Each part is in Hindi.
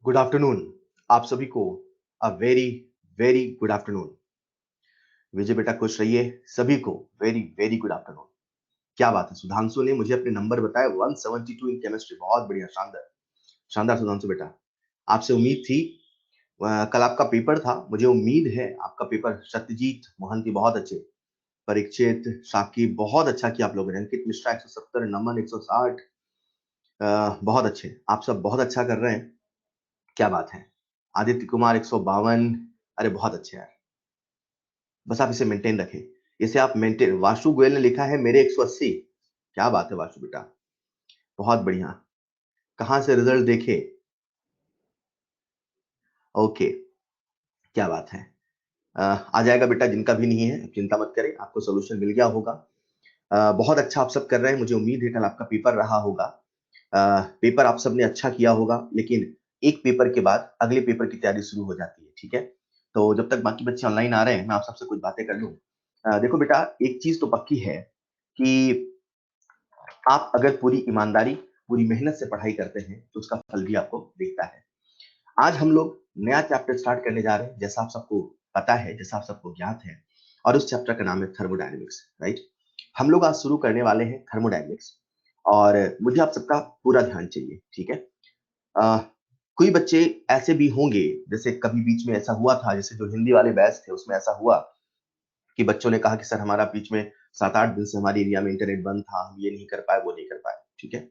गुड आफ्टरनून आप सभी को। A very very good afternoon. Vijay बेटा खुश रहिए। सभी को वेरी वेरी गुड आफ्टरनून। क्या बात है, सुधांशु ने मुझे अपने नंबर बताया 172 इन केमिस्ट्री। बहुत बढ़िया, शानदार शानदार सुधांशु बेटा। आपसे उम्मीद थी। कल आपका पेपर था, मुझे उम्मीद है आपका पेपर सत्यजीत मोहंती बहुत अच्छे, परीक्षित साकिब बहुत अच्छा किया आप लोगों ने, अंकित मिश्रा 170, नमन 160, बहुत अच्छे, आप सब बहुत अच्छा कर रहे हैं। क्या बात है। आदित्य कुमार 152, अरे बहुत अच्छे यार। बस आप इसे मेंटेन रखें। इसे आप मेंटेन, वाशु गोयल ने लिखा है मेरे 180। क्या बात है वाशु बेटा, बहुत बढ़िया। कहां से रिजल्ट देखे? ओके, क्या बात है। आ जाएगा बेटा, जिनका भी नहीं है चिंता मत करें, आपको सोल्यूशन मिल गया होगा। बहुत अच्छा आप सब कर रहे हैं, मुझे उम्मीद है कल आपका पेपर रहा होगा। पेपर आप सबने अच्छा किया होगा, लेकिन एक पेपर के बाद अगले पेपर की तैयारी शुरू हो जाती है, ठीक है। तो जब तक बाकी बच्चे ऑनलाइन आ रहे हैं, मैं आप सबसे कुछ बातें कर लूं। देखो बेटा, एक चीज तो पक्की है कि आप अगर पूरी ईमानदारी, पूरी मेहनत से पढ़ाई करते हैं तो उसका फल भी आपको दिखता है। आज हम लोग नया चैप्टर स्टार्ट करने जा रहे हैं, जैसा आप सबको पता है, जैसा आप सबको ज्ञात है। और उस चैप्टर का नाम है थर्मोडायनेमिक्स, राइट। हम लोग आज शुरू करने वाले हैं थर्मोडायनेमिक्स, और मुझे आप सबका पूरा ध्यान चाहिए, ठीक है। अ, कोई बच्चे ऐसे भी होंगे, जैसे कभी बीच में ऐसा हुआ था, जैसे जो हिंदी वाले बैच थे उसमें ऐसा हुआ कि बच्चों ने कहा कि सर हमारा बीच में 7-8 दिन से हमारे एरिया में इंटरनेट बंद था, हम ये नहीं कर पाए, वो नहीं कर पाए, ठीक है।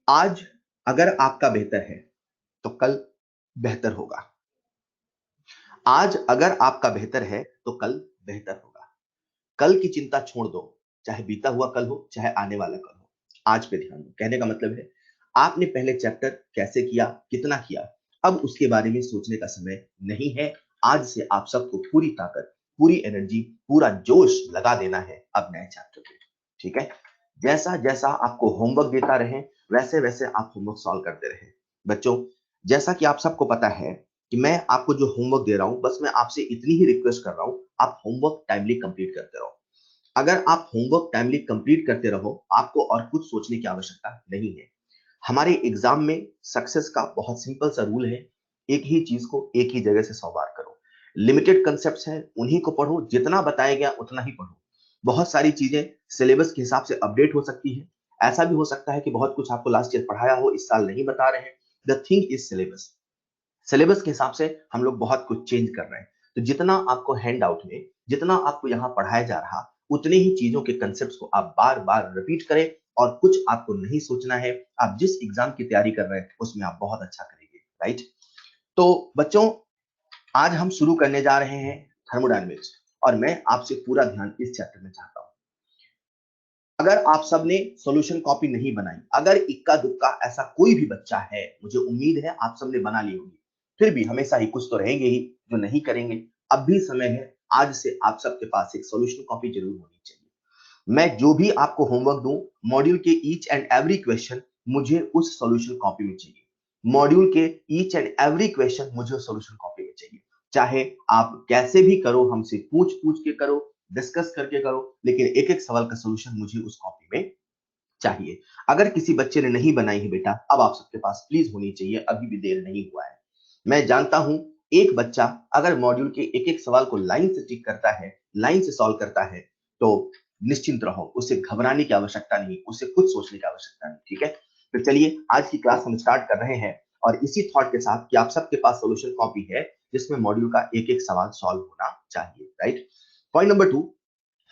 आज अगर आपका बेहतर है तो कल बेहतर होगा। आज अगर आपका बेहतर है तो कल बेहतर होगा। कल की चिंता छोड़ दो, चाहे बीता हुआ कल हो, चाहे आने वाला कल हो। आज पे ध्यान दो। कहने का मतलब है, आपने पहले चैप्टर कैसे किया, कितना किया, अब उसके बारे में सोचने का समय नहीं है। आज से आप सबको पूरी ताकत, पूरी एनर्जी, पूरा जोश लगा देना है अब नए चैप्टर पे, ठीक है। जैसा जैसा आपको होमवर्क देता रहे, वैसे वैसे आप होमवर्क सॉल्व करते रहे। बच्चों, जैसा कि आप सबको पता है कि मैं आपको जो होमवर्क दे रहा हूं, बस मैं आपसे इतनी ही रिक्वेस्ट कर रहा हूं, आप होमवर्क टाइमली कंप्लीट करते रहो। अगर आप होमवर्क टाइमली कंप्लीट करते रहो, आपको और कुछ सोचने की आवश्यकता नहीं है। हमारे एग्जाम में सक्सेस का बहुत सिंपल सा रूल है, एक ही चीज को एक ही जगह से 100 बार करो। लिमिटेड कंसेप्ट्स हैं, उन्हीं को पढ़ो, जितना बताया गया उतना ही पढ़ो। बहुत सारी चीजें सिलेबस के हिसाब से अपडेट हो सकती है। ऐसा भी हो सकता है कि बहुत कुछ आपको लास्ट ईयर पढ़ाया हो, इस साल नहीं बता रहे हैं। The thing is syllabus. Syllabus के हिसाब से हम लोग बहुत कुछ चेंज कर रहे हैं। तो जितना आपको हैंड आउट में, जितना आपको यहाँ पढ़ाया जा रहा, उतने ही चीजों के कंसेप्ट को आप बार बार रिपीट करें। और कुछ आपको नहीं सोचना है, आप जिस एग्जाम की तैयारी कर रहे हैं उसमें आप बहुत अच्छा करेंगे, राइट। तो बच्चों, आज हम शुरू करने जा रहे हैं थर्मोडायनेमिक्स, और मैं आपसे पूरा ध्यान इस चैप्टर में चाहता हूं। अगर आप सबने सॉल्यूशन कॉपी नहीं बनाई, अगर इक्का दुक्का ऐसा कोई भी बच्चा है, मुझे उम्मीद है आप सबने बना ली होगी, फिर भी हमेशा ही कुछ तो रहेंगे ही जो नहीं करेंगे। अब भी समय है, आज से आप सबके पास एक सॉल्यूशन कॉपी जरूर होनी चाहिए। मैं जो भी आपको होमवर्क दूं, मॉड्यूल के ईच एंड एवरी क्वेश्चन मुझे उस सॉल्यूशन कॉपी में चाहिए। मॉड्यूल के ईच एंड एवरी क्वेश्चन मुझे सॉल्यूशन कॉपी में चाहिए। चाहे आप कैसे भी करो, हमसे पूछ पूछ के करो, डिस्कस करके करो, लेकिन एक एक सवाल का सॉल्यूशन मुझे उस कॉपी में चाहिए। अगर किसी बच्चे ने नहीं बनाई है बेटा, अब आप सबके पास प्लीज होनी चाहिए, अभी भी देर नहीं हुआ है। मैं जानता हूं, एक बच्चा अगर मॉड्यूल के एक एक सवाल को लाइन से टिक करता है, लाइन से सॉल्व करता है, तो निश्चिंत रहो, उसे घबराने की आवश्यकता नहीं, उसे खुद सोचने की आवश्यकता नहीं, ठीक है। तो चलिए आज की क्लास हम स्टार्ट कर रहे हैं, और इसी थॉट के साथ कि आप सबके पास सॉल्यूशन कॉपी है, जिसमें मॉड्यूल का एक एक सवाल सॉल्व होना चाहिए, राइट। पॉइंट नंबर 2,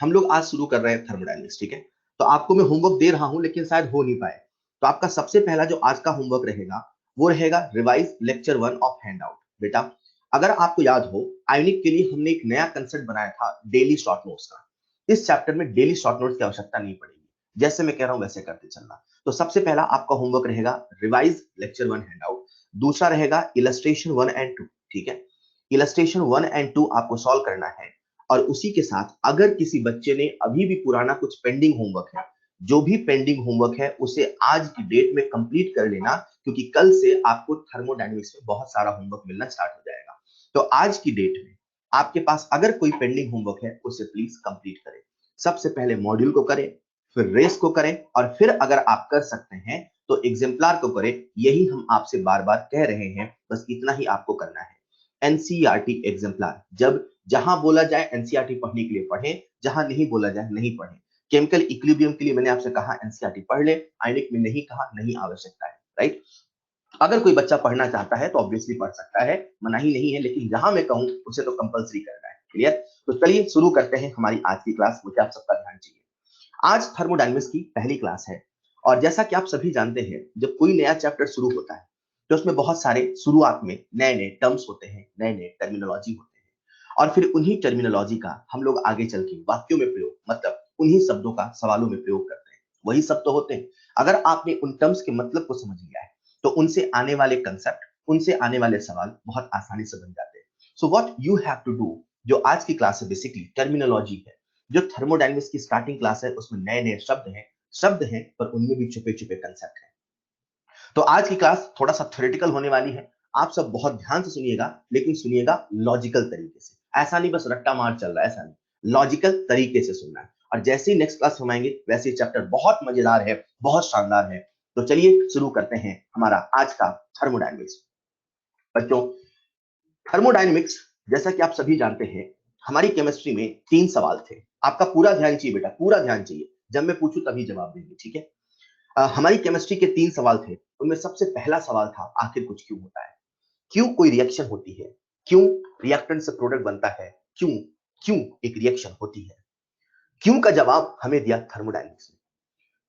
हम लोग आज शुरू कर रहे हैं थर्मोडायनेमिक्स, ठीक है। तो आपको मैं होमवर्क दे रहा हूं, लेकिन शायद हो नहीं पाए। तो आपका सबसे पहला जो आज का होमवर्क रहेगा, वो रहेगा revise lecture 1 of hand out. बेटा, अगर आपको याद हो, आयोनिक के लिए हमने एक नया कंसेप्ट बनाया था, डेली शॉर्ट नोट्स का। इस चैप्टर में डेली शॉर्ट नोट्स की आवश्यकता नहीं पड़ेगी, जैसे मैं कह रहा हूं वैसे करते चलना। तो सबसे पहला आपका होमवर्क रहेगा रिवाइज लेक्चर 1 हैंड आउट। दूसरा रहेगा इलस्ट्रेशन 1 एंड 2, ठीक है। इलस्ट्रेशन 1 एंड 2 आपको सॉल्व करना है। और उसी के साथ अगर किसी बच्चे ने अभी भी पुराना कुछ पेंडिंग होमवर्क है, जो भी पेंडिंग होमवर्क है उसे आज की डेट में कंप्लीट कर लेना, क्योंकि कल से आपको थर्मोडायनेमिक्स में बहुत सारा होमवर्क मिलना स्टार्ट हो जाएगा। तो आज की डेट में आपके पास अगर कोई पेंडिंग होमवर्क है, उसे प्लीज कंप्लीट करें। सबसे पहले मॉड्यूल को करें, फिर रेस को करें, और फिर अगर आप कर सकते हैं तो एग्जाम्पलर को करें, यही हम आपसे बार बार कह रहे हैं, बस इतना ही आपको करना है। एनसीईआरटी एग्जाम्पलर, जब जहां बोला जाए एनसीईआरटी पढ़ने के लिए पढ़ें, जहां नहीं बोला जाए नहीं पढ़ें। केमिकल इक्विलिब्रियम के लिए मैंने आपसे कहा एनसीईआरटी पढ़ ले, आयनिक में नहीं कहा, नहीं आवश्यकता है, राइट। अगर कोई बच्चा पढ़ना चाहता है तो ऑब्वियसली पढ़ सकता है, मनाही नहीं है, लेकिन जहां मैं कहूं उसे तो कंपलसरी करना है। क्लियर? तो चलिए शुरू करते हैं हमारी आज की क्लास। मुझे आप सबका ध्यान चाहिए। आज थर्मोडायनेमिक्स की पहली क्लास है, और जैसा कि आप सभी जानते हैं, जब कोई नया चैप्टर शुरू होता है तो उसमें बहुत सारे शुरुआत में नए नए टर्म्स होते हैं, नए नए टर्मिनोलॉजी होते हैं, और फिर उन्हीं टर्मिनोलॉजी का हम लोग आगे चल के वाक्यों में प्रयोग, मतलब उन्हीं शब्दों का सवालों में प्रयोग करते हैं। वही सब तो होते हैं। अगर आपने उन टर्म्स के मतलब को समझ लिया है तो उनसे आने वाले कंसेप्ट, उनसे आने वाले सवाल बहुत आसानी से बन जाते हैं। So what you have to do, जो आज की क्लास है बेसिकली टर्मिनोलॉजी है। जो थर्मोडायनेमिक्स की स्टार्टिंग क्लास है उसमें नए नए शब्द हैं, पर उनमें भी छुपे छुपे कंसेप्ट हैं। तो आज की क्लास थोड़ा सा थ्योरेटिकल होने वाली है। आप सब बहुत ध्यान से सुनिएगा, लेकिन सुनिएगा लॉजिकल तरीके से। ऐसा नहीं बस रट्टा मार चल रहा है, ऐसा नहीं, लॉजिकल तरीके से सुनना है। और जैसे ही नेक्स्ट क्लास हम आएंगे, वैसे चैप्टर बहुत मजेदार है, बहुत शानदार है। तो चलिए शुरू करते हैं हमारा आज का थर्मोडायनेमिक्स। बच्चों, थर्मोडायनेमिक्स, जैसा कि आप सभी जानते हैं, हमारी केमिस्ट्री में 3 सवाल थे। आपका पूरा ध्यान चाहिए बेटा, पूरा ध्यान चाहिए। जब मैं पूछूं तभी जवाब देंगे, ठीक है? हमारी केमिस्ट्री के 3 सवाल थे। उनमें सबसे पहला सवाल था, आखिर कुछ क्यों होता है? क्यों कोई रिएक्शन होती है? क्यों रिएक्टेंट से प्रोडक्ट बनता है? क्यों क्यों एक रिएक्शन होती है? क्यों का जवाब हमें दिया थर्मोडायनेमिक्स ने।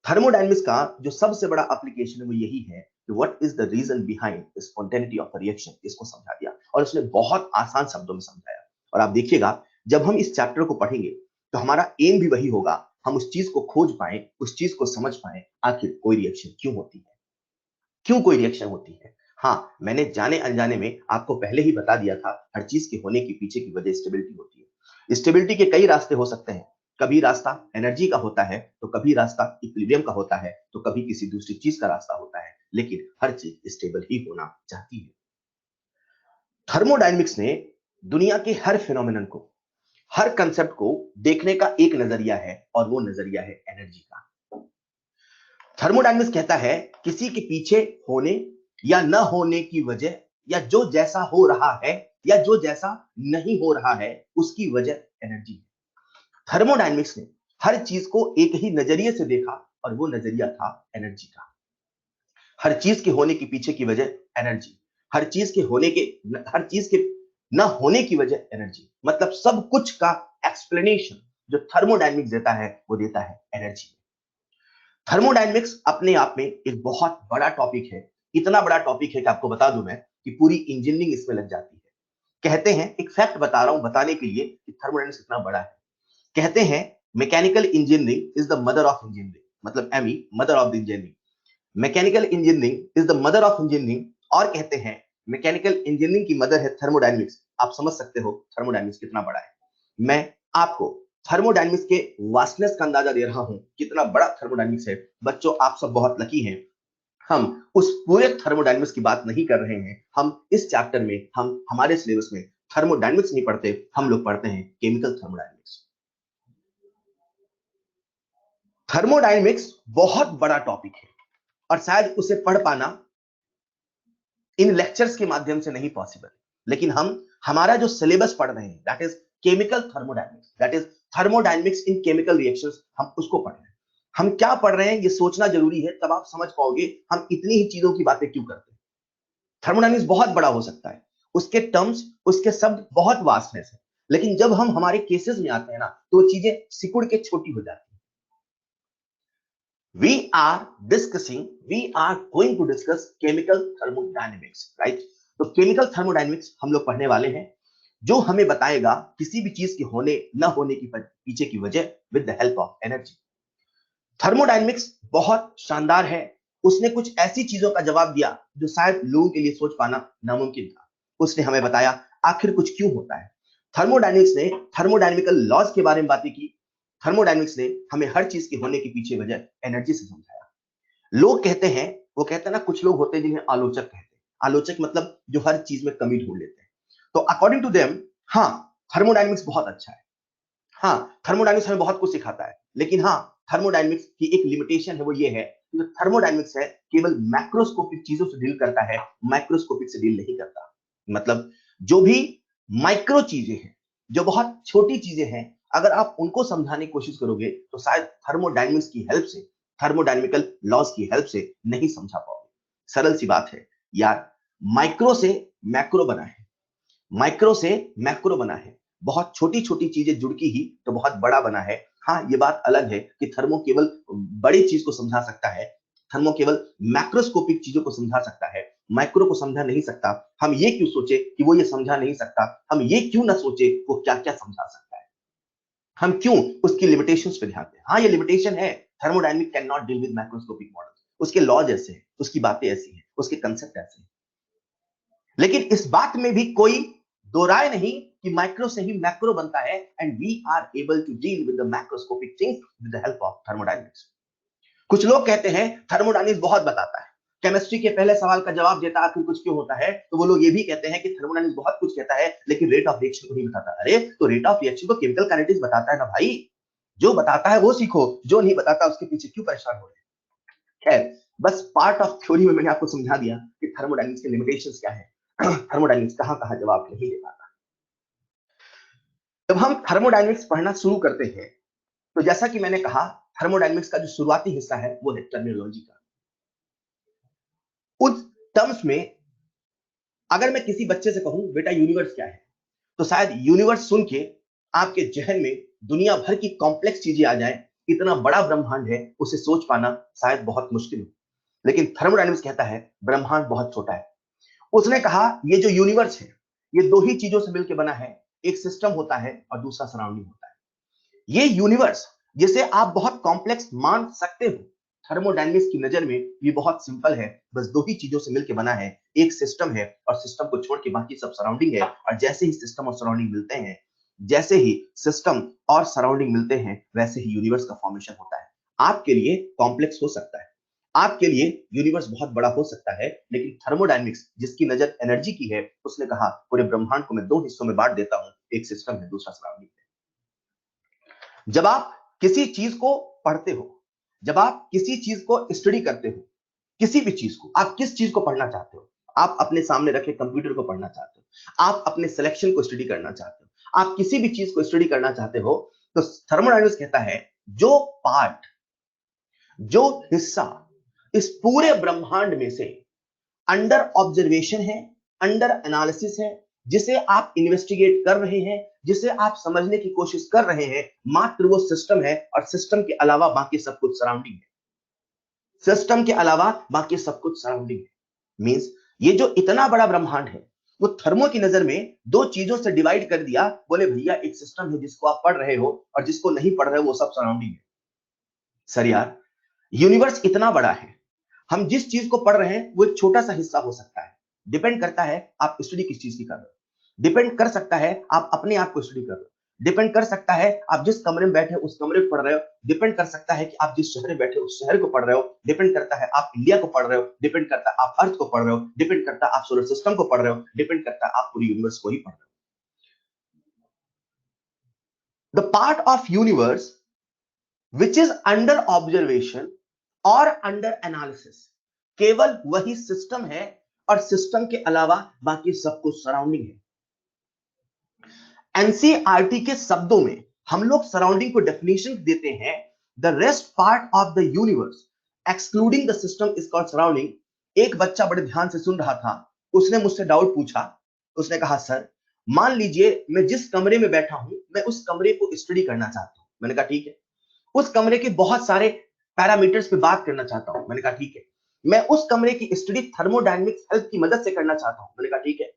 थर्मोडायनेमिक्स का जो सबसे बड़ा एप्लीकेशन है वो यही है कि what is the reason behind spontaneity of a reaction, इसको समझा दिया, और उसने बहुत आसान शब्दों में समझाया। और आप देखिएगा, जब हम इस चैप्टर को पढ़ेंगे तो हमारा एम भी वही होगा, हम उस चीज को खोज पाए, उस चीज को समझ पाए, आखिर कोई रिएक्शन क्यों होती है, क्यों कोई रिएक्शन होती है। हाँ, मैंने जाने अनजाने में आपको पहले ही बता दिया था, हर चीज के होने के पीछे की वजह स्टेबिलिटी होती है। स्टेबिलिटी के कई रास्ते हो सकते हैं। कभी रास्ता एनर्जी का होता है, तो कभी रास्ता इक्विलिब्रियम का होता है, तो कभी किसी दूसरी चीज का रास्ता होता है, लेकिन हर चीज स्टेबल ही होना चाहती है। थर्मोडायनेमिक्स ने दुनिया के हर फिनोमिनन को, हर कंसेप्ट को देखने का एक नजरिया है, और वो नजरिया है एनर्जी का। थर्मोडायनेमिक्स कहता है किसी के पीछे होने या न होने की वजह, या जो जैसा हो रहा है या जो जैसा नहीं हो रहा है, उसकी वजह एनर्जी है। थर्मोडायनेमिक्स ने हर चीज को एक ही नजरिए से देखा, और वो नजरिया था एनर्जी का। हर चीज के होने के पीछे की वजह एनर्जी, हर चीज के होने के, हर चीज के न होने की वजह एनर्जी, मतलब सब कुछ का एक्सप्लेनेशन जो थर्मोडायनेमिक्स देता है वो देता है एनर्जी। थर्मोडायनेमिक्स अपने आप में एक बहुत बड़ा टॉपिक है। इतना बड़ा टॉपिक है कि आपको बता दूं मैं कि पूरी इंजीनियरिंग इसमें लग जाती है। कहते हैं, एक फैक्ट बता रहा हूं बताने के लिए कि थर्मोडायनेमिक्स कितना बड़ा है। कहते हैं mechanical engineering is the mother of engineering, मतलब ME mother of the engineering. Mechanical engineering is the mother of engineering, और कहते हैं मैकेनिकल इंजीनियरिंग की मदर है थर्मोडायनेमिक्स। आप समझ सकते हो थर्मोडायनेमिक्स कितना बड़ा है। मैं आपको थर्मोडायनेमिक्स के वास्टनेस का अंदाजा दे रहा हूं, कितना बड़ा थर्मोडायनेमिक्स है। बच्चों, आप सब बहुत लकी हैं, हम उस पूरे थर्मोडायनेमिक्स की बात नहीं कर रहे हैं। हम इस चैप्टर में, हम हमारे सिलेबस में थर्मोडायनेमिक्स नहीं पढ़ते, हम लोग पढ़ते हैं केमिकल थर्मोडायनेमिक्स। थर्मोडायनेमिक्स बहुत बड़ा टॉपिक है, और शायद उसे पढ़ पाना इन लेक्चर्स के माध्यम से नहीं पॉसिबल। लेकिन हम हमारा जो सिलेबस पढ़ रहे हैं, that is chemical thermodynamics, that is thermodynamics in chemical reactions, हम उसको पढ़ रहे हैं। हम क्या पढ़ रहे हैं ये सोचना जरूरी है, तब आप समझ पाओगे हम इतनी ही चीजों की बातें क्यों करते हैं। थर्मोडायनेमिक्स बहुत बड़ा हो सकता है, उसके टर्म्स, उसके शब्द बहुत वास्टनेस है, लेकिन जब हम हमारे केसेस में आते हैं ना, तो वो चीजें सिकुड़ के छोटी हो जाती हैं। we are going to discuss chemical thermodynamics, right? तो केमिकल थर्मोडायनेमिक्स हम लोग पढ़ने वाले हैं, जो हमें बताएगा किसी भी चीज के होने न होने की पीछे की वजह with the help of energy. Thermodynamics बहुत शानदार है। उसने कुछ ऐसी चीजों का जवाब दिया जो शायद लोगों के लिए सोच पाना नामुमकिन था। उसने हमें बताया आखिर कुछ क्यों होता है। थर्मोडायनेमिक्स ने थर्मोडायनेमिकल लॉज के बारे में बातें की। थर्मोडायनेमिक्स ने हमें हर चीज के होने के पीछे वजह एनर्जी से समझाया। लोग कहते हैं, वो कहते हैं ना, कुछ लोग होते हैं जिन्हें आलोचक कहते हैं। आलोचक मतलब जो हर चीज में कमी ढूंढ लेते हैं। तो अकॉर्डिंग टू देम, हाँ, थर्मोडायनेमिक्स बहुत अच्छा है। हाँ, थर्मोडायनेमिक्स हमें बहुत कुछ सिखाता है, लेकिन हाँ, थर्मोडायनेमिक्स की एक लिमिटेशन है, वो ये है कि थर्मोडायनेमिक्स है केवल मैक्रोस्कोपिक चीजों से डील करता है, माइक्रोस्कोपिक से डील नहीं करता। मतलब जो भी माइक्रो चीजें हैं, जो बहुत छोटी चीजें हैं, अगर आप उनको समझाने की कोशिश करोगे तो शायद थर्मोडायनेमिक्स की हेल्प से, थर्मोडायनेमिकल लॉज की हेल्प से नहीं समझा पाओगे। सरल सी बात है यार, माइक्रो से मैक्रो बना है, माइक्रो से मैक्रो बना है, बहुत छोटी छोटी चीजें जुड़की ही तो बहुत बड़ा बना है। हाँ, ये बात अलग है कि थर्मो केवल बड़ी चीज को समझा सकता है, थर्मो केवल मैक्रोस्कोपिक चीजों को समझा सकता है, माइक्रो को समझा नहीं सकता। हम ये क्यों सोचे कि वो ये समझा नहीं सकता, हम ये क्यों ना सोचे वो क्या क्या समझा सकता है, हम क्यों उसकी लिमिटेशंस पे ध्यान दें। हाँ, ये लिमिटेशन है, thermodynamic can not deal with macroscopic models, उसके लॉज ऐसे हैं, उसकी बातें ऐसी हैं, उसके कंसेप्ट ऐसे हैं। लेकिन इस बात में भी कोई दो राय नहीं कि माइक्रो से ही मैक्रो बनता है, and we are able to deal with the macroscopic things with the help of thermodynamics. कुछ लोग कहते हैं थर्मोडायनेमिक्स बहुत बताता है, केमिस्ट्री के पहले सवाल का जवाब देता आखिर कुछ क्यों होता है, तो वो लोग ये भी कहते हैं कि थर्मोडायनेमिक्स बहुत कुछ कहता है लेकिन रेट ऑफ रिएक्शन को नहीं बताता। अरे तो रेट ऑफ रिएक्शन को केमिकल काइनेटिक्स बताता है ना भाई, जो बताता है वो सीखो, जो नहीं बताता उसके पीछे क्यों परेशान हो रहे हैं। खैर, बस पार्ट ऑफ थ्योरी में मैंने आपको समझा दिया कि थर्मोडायनेमिक्स के लिमिटेशंस क्या है, थर्मोडायनेमिक्स कहां कहां जवाब नहीं दे पाता। जब हम थर्मोडायनेमिक्स पढ़ना शुरू करते हैं तो जैसा कि मैंने कहा, थर्मोडायनेमिक्स का जो शुरुआती हिस्सा है वो है टर्मिनोलॉजी का। उस टर्म्स में अगर मैं किसी बच्चे से कहूं बेटा यूनिवर्स क्या है, तो शायद यूनिवर्स सुन के आपके जहन में दुनिया भर की कॉम्प्लेक्स चीजें आ जाए, इतना बड़ा ब्रह्मांड है उसे सोच पाना शायद बहुत मुश्किल हो। लेकिन थर्मोडायनेमिक्स कहता है ब्रह्मांड बहुत छोटा है। उसने कहा ये जो यूनिवर्स है ये दो ही चीजों से मिलकर बना है, एक सिस्टम होता है और दूसरा सराउंडिंग होता है। ये यूनिवर्स जिसे आप बहुत कॉम्प्लेक्स मान सकते हो, थर्मोडायनेमिक्स की नजर में ये बहुत सिंपल है, बस दो ही चीजों से मिलकर बना है, एक सिस्टम है और सिस्टम को छोड़ के बाकी सब सराउंडिंग है। और जैसे ही सिस्टम और सराउंडिंग मिलते हैं, जैसे ही सिस्टम और सराउंडिंग मिलते हैं, वैसे ही यूनिवर्स का फॉर्मेशन होता है। आपके लिए कॉम्प्लेक्स हो सकता है, आपके लिए यूनिवर्स बहुत बड़ा हो सकता है, लेकिन थर्मोडायनेमिक्स जिसकी नजर एनर्जी की है, उसने कहा पूरे ब्रह्मांड को मैं दो हिस्सों में बांट देता हूं, एक सिस्टम है, दूसरा सराउंडिंग है। जब आप किसी चीज को पढ़ते हो, जब आप किसी चीज को स्टडी करते हो, किसी भी चीज को, आप किस चीज को पढ़ना चाहते हो, आप अपने सामने रखे कंप्यूटर को पढ़ना चाहते हो, आप अपने सिलेक्शन को स्टडी करना चाहते हो, आप किसी भी चीज को स्टडी करना चाहते हो, तो थर्मोडायनेमिक्स कहता है जो पार्ट, जो हिस्सा इस पूरे ब्रह्मांड में से अंडर ऑब्जर्वेशन है, अंडर एनालिसिस है, जिसे आप इन्वेस्टिगेट कर रहे हैं, जिसे आप समझने की कोशिश कर रहे हैं, मात्र वो सिस्टम है और सिस्टम के अलावा बाकी सब कुछ सराउंडिंग है। सिस्टम के अलावा बाकी सब कुछ सराउंडिंग है। मींस ये जो इतना बड़ा ब्रह्मांड है वो थर्मो की नजर में दो चीजों से डिवाइड कर दिया, बोले भैया एक सिस्टम है जिसको आप पढ़ रहे हो और जिसको नहीं पढ़ रहे हो वो सब सराउंडिंग है। सर यार, यूनिवर्स इतना बड़ा है, हम जिस चीज को पढ़ रहे हैं वो एक छोटा सा हिस्सा हो सकता है। डिपेंड करता है आप स्टडी किस चीज की कर रहे हो, डिपेंड कर सकता है आप अपने आप को स्टडी कर रहे हो, डिपेंड कर सकता है आप जिस कमरे में बैठे उस कमरे को पढ़ रहे हो, डिपेंड कर सकता है कि आप जिस शहर में बैठे उस शहर को पढ़ रहे हो, डिपेंड करता है आप इंडिया को पढ़ रहे हो, डिपेंड करता है आप अर्थ को पढ़ रहे हो, डिपेंड करता है आप सोलर सिस्टम को पढ़ रहे हो, डिपेंड करता है आप पूरी यूनिवर्स को ही पढ़ रहे हो। The part of universe which is under observation और अंडर एनालिसिस, केवल वही सिस्टम है और सिस्टम के अलावा बाकी सब कुछ सराउंडिंग है। एनसीईआरटी के शब्दों में हम लोग सराउंडिंग को डेफिनेशन देते हैं, the rest part of the universe excluding the system is called surrounding. एक बच्चा बड़े ध्यान से सुन रहा था, उसने मुझसे डाउट पूछा, उसने कहा सर मान लीजिए मैं जिस कमरे में बैठा हूं मैं उस कमरे को स्टडी करना चाहता हूं। मैंने कहा ठीक है। उस कमरे के बहुत सारे पैरामीटर्स पे बात करना चाहता हूं। मैंने कहा ठीक है। मैं उस कमरे की स्टडी थर्मोडायनेमिक्स हेल्प की मदद से करना चाहता हूं। मैंने कहा ठीक है।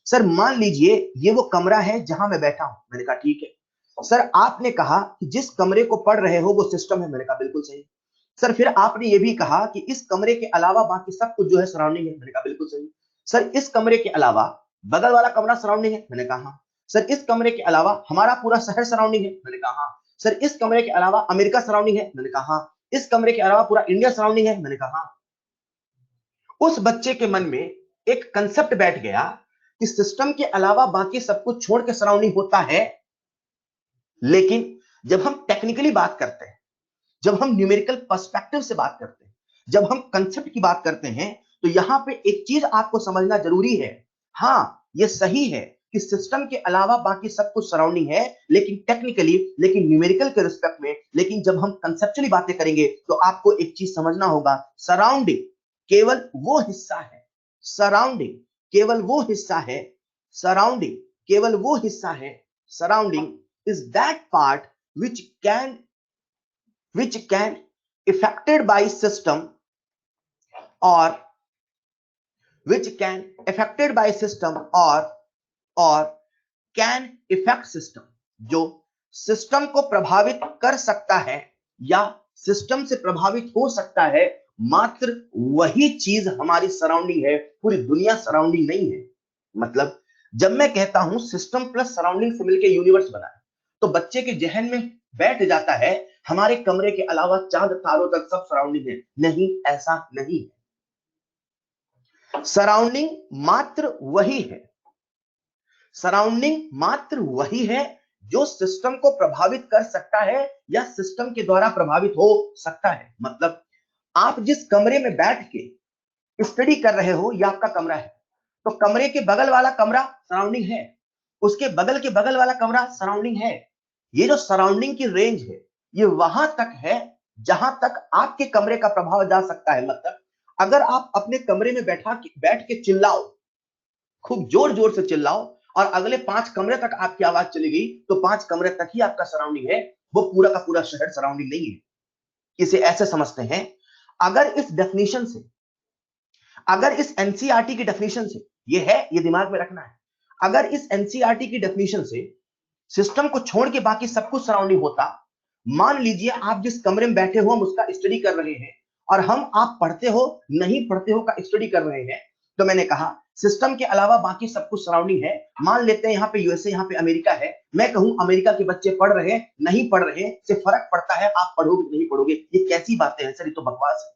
सर मान लीजिए ये वो कमरा है जहां मैं बैठा हूं। मैंने कहा ठीक है। सर आपने कहा कि जिस कमरे को पढ़ रहे हो वो सिस्टम है। मैंने कहा बिल्कुल सही। सर फिर आपने ये भी कहा कि इस कमरे के अलावा बाकी सब कुछ जो है सराउंडिंग है। मैंने कहा बिल्कुल सही। सर इस कमरे के अलावा बगल वाला कमरा सराउंडिंग है। मैंने कहा हाँ। सर इस कमरे के अलावा हमारा पूरा शहर सराउंडिंग है। मैंने कहा हाँ। सर इस कमरे के अलावा अमेरिका सराउंडिंग है। मैंने कहा हाँ। इस कमरे के अलावा पूरा इंडिया सराउंडिंग है। मैंने कहा हाँ। उस बच्चे के मन में एक कंसेप्ट बैठ गया कि सिस्टम के अलावा बाकी सब कुछ छोड़ के सराउंडिंग होता है। लेकिन जब हम टेक्निकली बात करते हैं, जब हम न्यूमेरिकल पर्सपेक्टिव से बात करते हैं, जब हम कंसेप्ट की बात करते हैं तो यहां पे एक चीज आपको समझना जरूरी है। हाँ, ये सही है कि सिस्टम के अलावा बाकी सब कुछ सराउंडिंग है, लेकिन टेक्निकली, लेकिन न्यूमेरिकल के रिस्पेक्ट में, लेकिन जब हम कंसेप्चुअली बातें करेंगे तो आपको एक चीज समझना होगा, सराउंडिंग केवल वो हिस्सा है, सराउंडिंग केवल वो हिस्सा है, सराउंडिंग केवल वो हिस्सा है, surrounding is that part which can affected by system or which can affected by system or can affect system, जो सिस्टम को प्रभावित कर सकता है या सिस्टम से प्रभावित हो सकता है, मात्र वही चीज हमारी सराउंडिंग है, पूरी दुनिया सराउंडिंग नहीं है। मतलब जब मैं कहता हूं सिस्टम प्लस सराउंडिंग से मिलकर यूनिवर्स बना है, तो बच्चे के जहन में बैठ जाता है हमारे कमरे के अलावा चांद तारों तक सब सराउंडिंग है। नहीं, ऐसा नहीं है। सराउंडिंग मात्र वही है, सराउंडिंग मात्र वही है जो सिस्टम को प्रभावित कर सकता है या सिस्टम के द्वारा प्रभावित हो सकता है। मतलब आप जिस कमरे में बैठ के स्टडी कर रहे हो, यह आपका कमरा है, तो कमरे के बगल वाला कमरा सराउंडिंग है, उसके बगल के बगल वाला कमरा सराउंडिंग है। ये जो सराउंडिंग की रेंज है, ये वहां तक है जहां तक आपके कमरे का प्रभाव जा सकता है। मतलब अगर आप अपने कमरे में बैठ के चिल्लाओ, खूब जोर जोर से चिल्लाओ, और अगले 5 कमरे तक आपकी आवाज चली गई, तो 5 कमरे तक ही आपका सराउंडिंग है, वो पूरा का पूरा शहर सराउंडिंग नहीं है। इसे ऐसे समझते हैं, अगर इस डेफिनेशन से, अगर इस एनसीईआरटी की डेफिनेशन से, ये है, ये दिमाग में रखना है, अगर इस एनसीईआरटी की डेफिनेशन से सिस्टम को छोड़ के बाकी सब कुछ सराउंडिंग होता, मान लीजिए आप जिस कमरे में बैठे हो हम उसका स्टडी कर रहे हैं, और हम आप पढ़ते हो नहीं पढ़ते हो का स्टडी कर रहे हैं, तो मैंने कहा सिस्टम के अलावा बाकी सब कुछ सराउंडिंग है। मान लेते हैं यहाँ पे यूएसए, यहाँ पे अमेरिका है, मैं कहूं अमेरिका के बच्चे पढ़ रहे हैं नहीं पढ़ रहे हैं से फर्क पड़ता है आप पढ़ोगे नहीं पढ़ोगे, ये कैसी बातें हैं सर, ये तो बकवास है।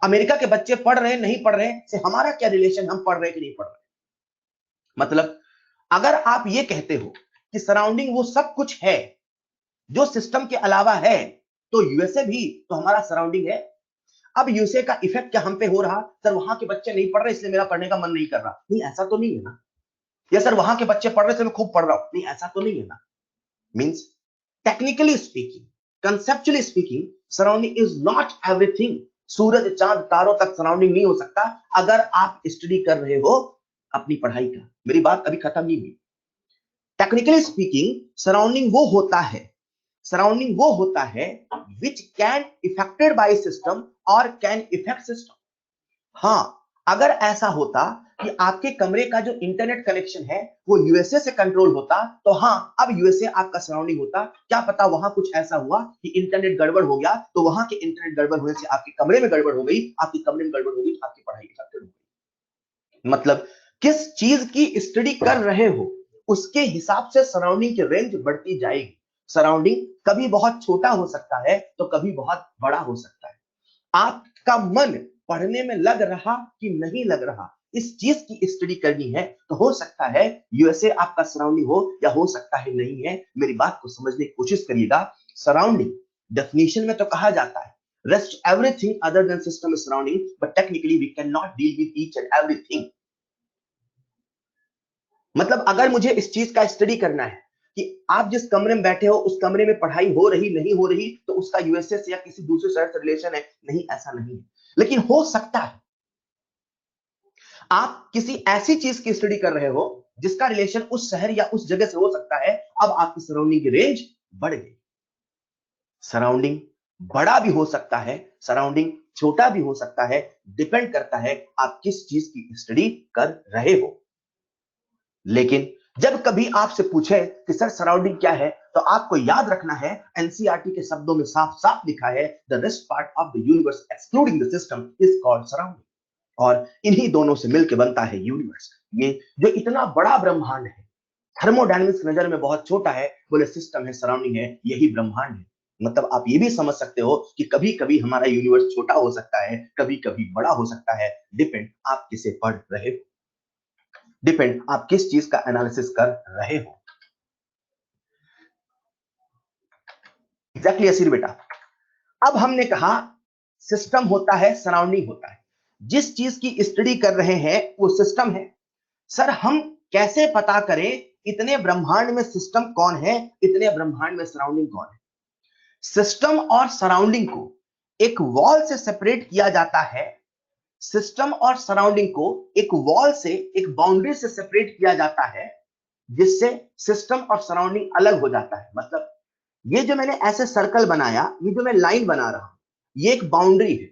अमेरिका के बच्चे पढ़ रहे हैं नहीं पढ़ रहे हैं से हमारा क्या रिलेशन, हम पढ़ रहे हैं कि नहीं पढ़ रहे। मतलब अगर आप ये कहते हो कि सराउंडिंग वो सब कुछ है जो सिस्टम के अलावा है, तो यूएसए भी तो हमारा सराउंडिंग है। अब यूएसए का इफेक्ट क्या हम पे हो रहा, सर वहां के बच्चे नहीं पढ़ रहे इसलिए मेरा पढ़ने का मन नहीं कर रहा, नहीं ऐसा तो नहीं है ना। या सर वहां के बच्चे पढ़ रहे थे मैं खूब पढ़ रहा हूं, नहीं ऐसा तो नहीं है ना। Means technically speaking, conceptually speaking, surrounding is not everything. सूरज चांद तारों तक सराउंडिंग नहीं हो सकता अगर आप स्टडी कर रहे हो अपनी पढ़ाई का। मेरी बात अभी खत्म नहीं हुई। टेक्निकली स्पीकिंग सराउंडिंग वो होता है, सराउंडिंग वो होता है which can affected by system और कैन इफेक्ट सिस्टम। हाँ, अगर ऐसा होता कि आपके कमरे का जो इंटरनेट कनेक्शन है वो यूएसए से कंट्रोल होता, तो हाँ, अब यूएसए आपका सराउंडिंग होता। क्या पता वहां कुछ ऐसा हुआ कि इंटरनेट गड़बड़ हो गया, तो वहां के इंटरनेट गड़बड़ होने से आपके कमरे में गड़बड़ हो गई, आपके कमरे में गड़बड़ हो गई, आपकी पढ़ाई इफेक्टेड हो गई। मतलब किस चीज की स्टडी कर रहे हो उसके हिसाब से सराउंडिंग की रेंज बढ़ती जाएगी। सराउंडिंग कभी बहुत छोटा हो सकता है तो कभी बहुत बड़ा हो सकता है। आपका मन पढ़ने में लग रहा कि नहीं लग रहा, इस चीज की स्टडी करनी है, तो हो सकता है यूएसए आपका सराउंडिंग हो या हो सकता है नहीं है। मेरी बात को समझने की कोशिश करिएगा। सराउंडिंग डेफिनेशन में तो कहा जाता है rest everything other than system is surrounding, but technically we can not deal with each and everything. मतलब अगर मुझे इस चीज का स्टडी करना है कि आप जिस कमरे में बैठे हो उस कमरे में पढ़ाई हो रही नहीं हो रही, तो उसका यूएसए से या किसी दूसरे शहर से रिलेशन है, नहीं ऐसा नहीं है। लेकिन हो सकता है आप किसी ऐसी चीज की स्टडी कर रहे हो जिसका रिलेशन उस शहर या उस जगह से हो सकता है, अब आपकी सराउंडिंग की रेंज बढ़ गई। सराउंडिंग बड़ा भी हो सकता है, सराउंडिंग छोटा भी हो सकता है, डिपेंड करता है आप किस चीज की स्टडी कर रहे हो। लेकिन जब कभी आपसे पूछे कि सर सराउंडिंग क्या है, तो आपको याद रखना है एनसीईआरटी के शब्दों में साफ साफ लिखा है the rest part of the universe excluding the system is called surrounding. और इन्हीं दोनों से मिलकर बनता है यूनिवर्स। ये जो इतना बड़ा ब्रह्मांड है, थर्मोडायनेमिक्स नजर में बहुत छोटा है, बोले सिस्टम है सराउंडिंग है, यही ब्रह्मांड है। मतलब आप ये भी समझ सकते हो कि कभी कभी हमारा यूनिवर्स छोटा हो सकता है, कभी कभी बड़ा हो सकता है, डिपेंड आप किसे पढ़ रहे हो, डिपेंड आप किस चीज का एनालिसिस कर रहे हो। एग्जैक्टली ऐसी बेटा। अब हमने कहा सिस्टम होता है, सराउंडिंग होता है। जिस चीज की स्टडी कर रहे हैं वो सिस्टम है। सर हम कैसे पता करें इतने ब्रह्मांड में सिस्टम कौन है, इतने ब्रह्मांड में सराउंडिंग कौन है? सिस्टम और सराउंडिंग को एक वॉल से सेपरेट किया जाता है। सिस्टम और सराउंडिंग को एक वॉल से, एक बाउंड्री से सेपरेट किया जाता है, जिससे सिस्टम और सराउंडिंग अलग हो जाता है। मतलब ये जो मैंने ऐसे सर्कल बनाया, ये जो मैं लाइन बना रहा हूं, ये एक बाउंड्री है।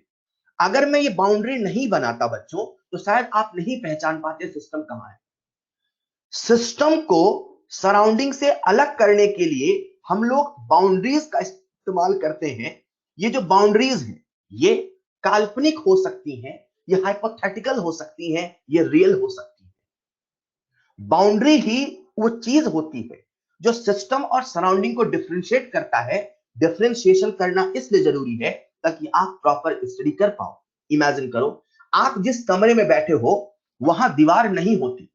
अगर मैं ये बाउंड्री नहीं बनाता बच्चों, तो शायद आप नहीं पहचान पाते सिस्टम कहां है। सिस्टम को सराउंडिंग से अलग करने के लिए हम लोग बाउंड्रीज का इस्तेमाल करते हैं। ये जो बाउंड्रीज हैं, ये काल्पनिक हो सकती हैं, ये हाइपोथेटिकल हो सकती हैं, ये रियल हो सकती है। बाउंड्री ही वो चीज होती है जो सिस्टम और सराउंडिंग को डिफरेंशिएट करता है। डिफरेंशिएशन करना इसलिए जरूरी है ताकि आप प्रॉपर स्टडी कर पाओ। इमेजिन करो, आप जिस कमरे में बैठे हो वहां दीवार नहीं होती।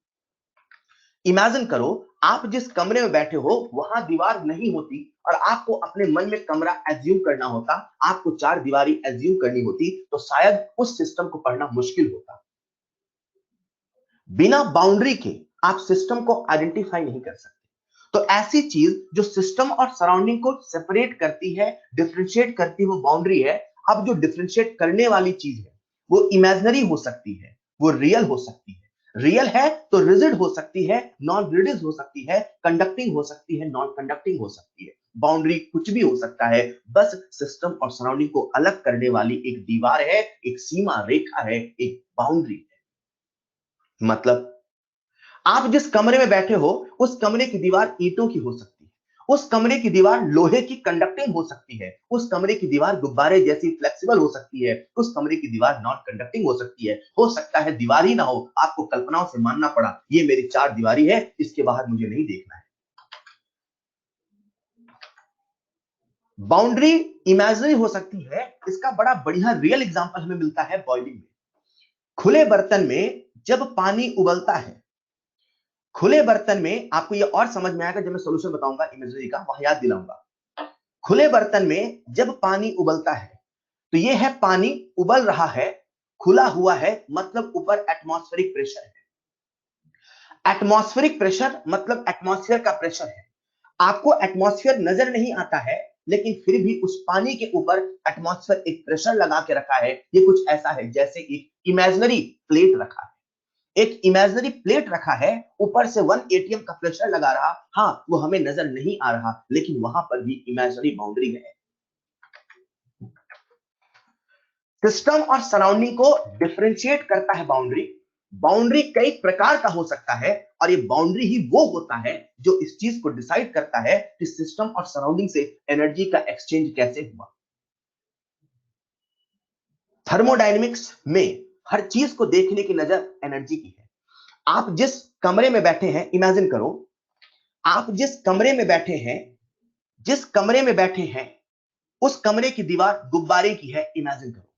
इमेजिन करो, आप जिस कमरे में बैठे हो वहां दीवार नहीं होती और आपको अपने मन में कमरा एज्यूम करना होता, आपको चार दीवारी एज्यूम करनी होती, तो शायद उस सिस्टम को पढ़ना मुश्किल होता। बिना बाउंड्री के आप सिस्टम को आइडेंटिफाई नहीं कर सकते। तो ऐसी चीज जो सिस्टम और सराउंडिंग को सेपरेट करती है, डिफरेंशिएट करती है, वो बाउंड्री है। अब जो डिफरेंशिएट करने वाली चीज है वो इमेजिनरी हो सकती है, वो रियल हो सकती है। रियल है तो रिजिड हो सकती है, नॉन रिजिड हो सकती है, कंडक्टिंग हो सकती है, नॉन कंडक्टिंग हो सकती है। बाउंड्री कुछ भी हो सकता है, बस सिस्टम और सराउंडिंग को अलग करने वाली एक दीवार है, एक सीमा रेखा है, एक बाउंड्री है। मतलब आप जिस कमरे में बैठे हो उस कमरे की दीवार ईंटों की हो सकती है, उस कमरे की दीवार लोहे की कंडक्टिंग हो सकती है, उस कमरे की दीवार गुब्बारे जैसी फ्लेक्सिबल हो सकती है, उस कमरे की दीवार नॉन कंडक्टिंग हो सकती है। हो सकता है दीवार ही ना हो, आपको कल्पनाओं से मानना पड़ा ये मेरी चार दीवारी है, इसके बाहर मुझे नहीं देखना है। बाउंड्री इमेजिनरी हो सकती है। इसका बड़ा बढ़िया रियल एग्जांपल हमें मिलता है बॉइलिंग में। खुले बर्तन में जब पानी उबलता है, खुले बर्तन में आपको ये और समझ में आएगा जब मैं सॉल्यूशन बताऊंगा इमेजिनरी का, वहां याद दिलाऊंगा। खुले बर्तन में जब पानी उबलता है तो ये है पानी उबल रहा है, खुला हुआ है, मतलब ऊपर एटमॉस्फेरिक प्रेशर है। एटमॉस्फेरिक प्रेशर मतलब एटमॉस्फेयर का प्रेशर है। आपको एटमॉस्फेयर नजर नहीं आता है, लेकिन फिर भी उस पानी के ऊपर एटमॉस्फेयर एक प्रेशर लगा के रखा है। ये कुछ ऐसा है जैसे एक इमेजिनरी प्लेट रखा है, एक इमेजिनरी प्लेट रखा है, ऊपर से 1 एटीएम का प्रेशर लगा रहा। हाँ, वो हमें नजर नहीं आ रहा, लेकिन वहां पर भी इमेजिनरी बाउंड्री है। सिस्टम और सराउंडिंग को डिफरेंशिएट करता है बाउंड्री। बाउंड्री कई प्रकार का हो सकता है और ये बाउंड्री ही वो होता है जो इस चीज को डिसाइड करता है कि सिस्टम और सराउंडिंग से एनर्जी का एक्सचेंज कैसे हुआ। थर्मोडायनेमिक्स में हर चीज को देखने की नजर एनर्जी की है। आप जिस कमरे में बैठे हैं, इमेजिन करो, आप जिस कमरे में बैठे हैं, जिस कमरे में बैठे हैं उस कमरे की दीवार गुब्बारे की है। इमेजिन करो,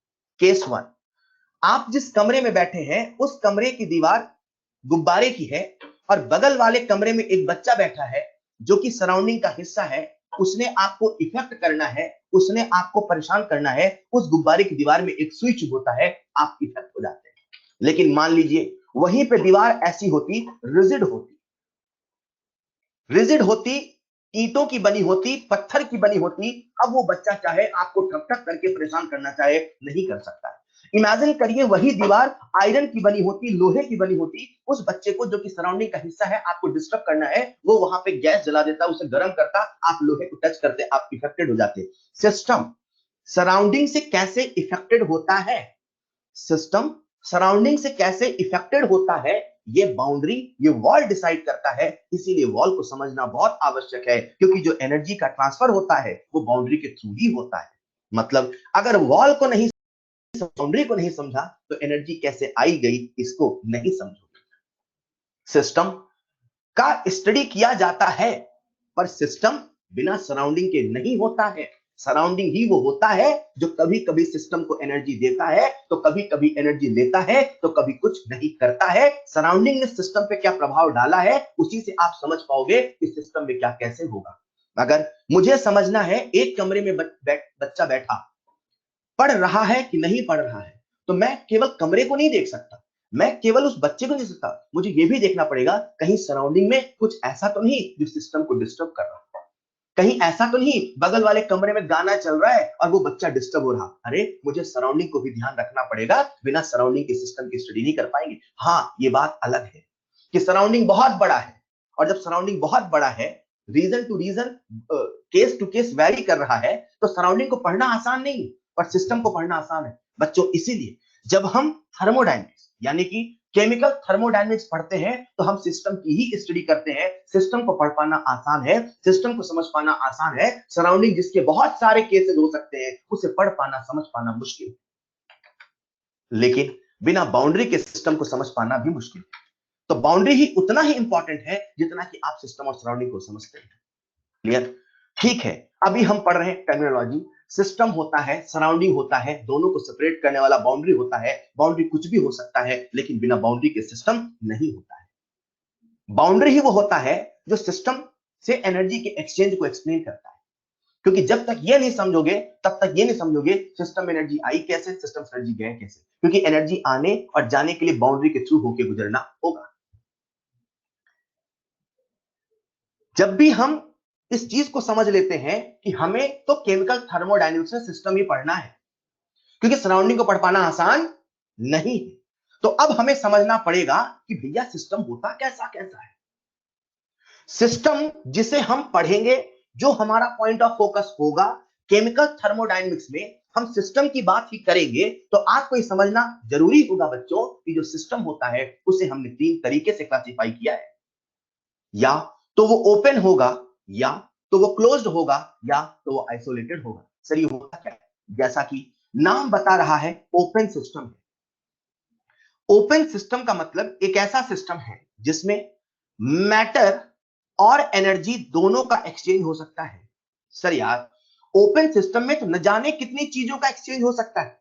केस वन, आप जिस कमरे में बैठे हैं उस कमरे की दीवार गुब्बारे की है और बगल वाले कमरे में एक बच्चा बैठा है जो कि सराउंडिंग का हिस्सा है। उसने आपको इफेक्ट करना है, उसने आपको परेशान करना है। उस गुब्बारे की दीवार में एक स्विच होता है, आप इफेक्ट हो जाते हैं। लेकिन मान लीजिए वहीं पे दीवार ऐसी होती, रिजिड होती, रिजिड होती, ईंटों की बनी होती, पत्थर की बनी होती। अब वो बच्चा चाहे आपको ठक ठक करके परेशान करना चाहे, नहीं कर सकता है। इमेजिन करिए वही दीवार आयरन की बनी होती, लोहे की बनी होती। उस बच्चे को जो कि सराउंडिंग का हिस्सा है, आपको डिस्टर्ब करना है, वो वहां पे गैस जला देता, उसे गर्म करता, आप लोहे को टच करते, आप इफेक्टेड हो जाते। सिस्टम सराउंडिंग से कैसे इफेक्टेड होता है, सिस्टम सराउंडिंग से कैसे इफेक्टेड होता है, ये बाउंड्री, ये वॉल डिसाइड करता है। इसीलिए वॉल को समझना बहुत आवश्यक है, क्योंकि जो एनर्जी का ट्रांसफर होता है वो बाउंड्री के थ्रू ही होता है। मतलब अगर वॉल को नहीं, बाउंड्री को नहीं समझा तो एनर्जी कैसे आई गई इसको नहीं समझोगे। सिस्टम का स्टडी किया जाता है, पर सिस्टम बिना सराउंडिंग के नहीं होता है। सराउंडिंग ही वो होता है जो कभी कभी सिस्टम को एनर्जी देता है, तो कभी कभी एनर्जी लेता है, तो कभी कुछ नहीं करता है। सराउंडिंग ने सिस्टम पे क्या प्रभाव डाला है, उसी से आप समझ पाओगे कि सिस्टम में क्या कैसे होगा। अगर मुझे समझना है, एक कमरे में बच्चा बैठा, पढ़ रहा है कि नहीं पढ़ रहा है, तो मैं केवल कमरे को नहीं देख सकता, मैं केवल उस बच्चे को नहीं देख सकता, मुझे यह भी देखना पड़ेगा कहीं सराउंडिंग में कुछ ऐसा तो नहीं जो सिस्टम को डिस्टर्ब कर रहा है, कहीं ऐसा तो नहीं बगल वाले कमरे में गाना चल रहा है और वो बच्चा डिस्टर्ब हो रहा। अरे मुझे सराउंडिंग को भी ध्यान रखना पड़ेगा, बिना सराउंडिंग के सिस्टम की स्टडी नहीं कर पाएंगे। हाँ, ये बात अलग है कि सराउंडिंग बहुत बड़ा है, और जब सराउंडिंग बहुत बड़ा है, reason to reason, case to case vary कर रहा है, तो सराउंडिंग को पढ़ना आसान नहीं, पर सिस्टम को पढ़ना आसान है बच्चों। इसीलिए जब हम थर्मोडायनेमिक्स यानी कि केमिकल थर्मोडायनेमिक्स पढ़ते हैं, तो हम सिस्टम की ही स्टडी करते हैं। सिस्टम को पढ़ पाना आसान है, सिस्टम को समझ पाना आसान है। सराउंडिंग जिसके बहुत सारे केसेस हो सकते हैं, उसे पढ़ पाना समझ पाना मुश्किल, लेकिन बिना बाउंड्री के सिस्टम को समझ पाना भी मुश्किल। तो बाउंड्री ही उतना ही इंपॉर्टेंट है जितना कि आप सिस्टम और सराउंडिंग को समझते हैं। क्लियर? ठीक है, अभी हम पढ़ रहे हैं टर्मिनोलॉजी। सिस्टम होता है, सराउंडिंग होता है, दोनों को सेपरेट करने वाला बाउंड्री होता है। बाउंड्री कुछ भी हो सकता है, लेकिन बिना बाउंड्री के सिस्टम नहीं होता है। बाउंड्री ही वो होता है जो सिस्टम से एनर्जी के एक्सचेंज को एक्सप्लेन करता है, क्योंकि जब तक ये नहीं समझोगे, तब तक ये नहीं समझोगे सिस्टम एनर्जी आई कैसे, सिस्टम से एनर्जी गए कैसे, क्योंकि एनर्जी आने और जाने के लिए बाउंड्री के थ्रू होकर गुजरना होगा। जब भी हम इस चीज को समझ लेते हैं कि हमें तो केमिकल थर्मोडायनेमिक्स में सिस्टम ही पढ़ना है, क्योंकि सराउंडिंग को पढ़ पाना आसान नहीं है, तो अब हमें समझना पड़ेगा कि भैया सिस्टम होता कैसा कैसा है। सिस्टम जिसे हम पढ़ेंगे, जो हमारा पॉइंट ऑफ फोकस होगा केमिकल थर्मोडायनेमिक्स में, हम सिस्टम की बात ही करेंगे, तो आपको ये समझना जरूरी होगा बच्चों कि जो सिस्टम होता है उसे हमने 3 तरीके से क्लासिफाई किया है। या तो वो ओपन होगा, या तो वो क्लोज्ड होगा, या तो वो आइसोलेटेड होगा। सर ये होगा क्या? जैसा कि नाम बता रहा है, ओपन सिस्टम है। ओपन सिस्टम का मतलब एक ऐसा सिस्टम है जिसमें मैटर और एनर्जी दोनों का एक्सचेंज हो सकता है। सर यार, ओपन सिस्टम में तो न जाने कितनी चीजों का एक्सचेंज हो सकता है।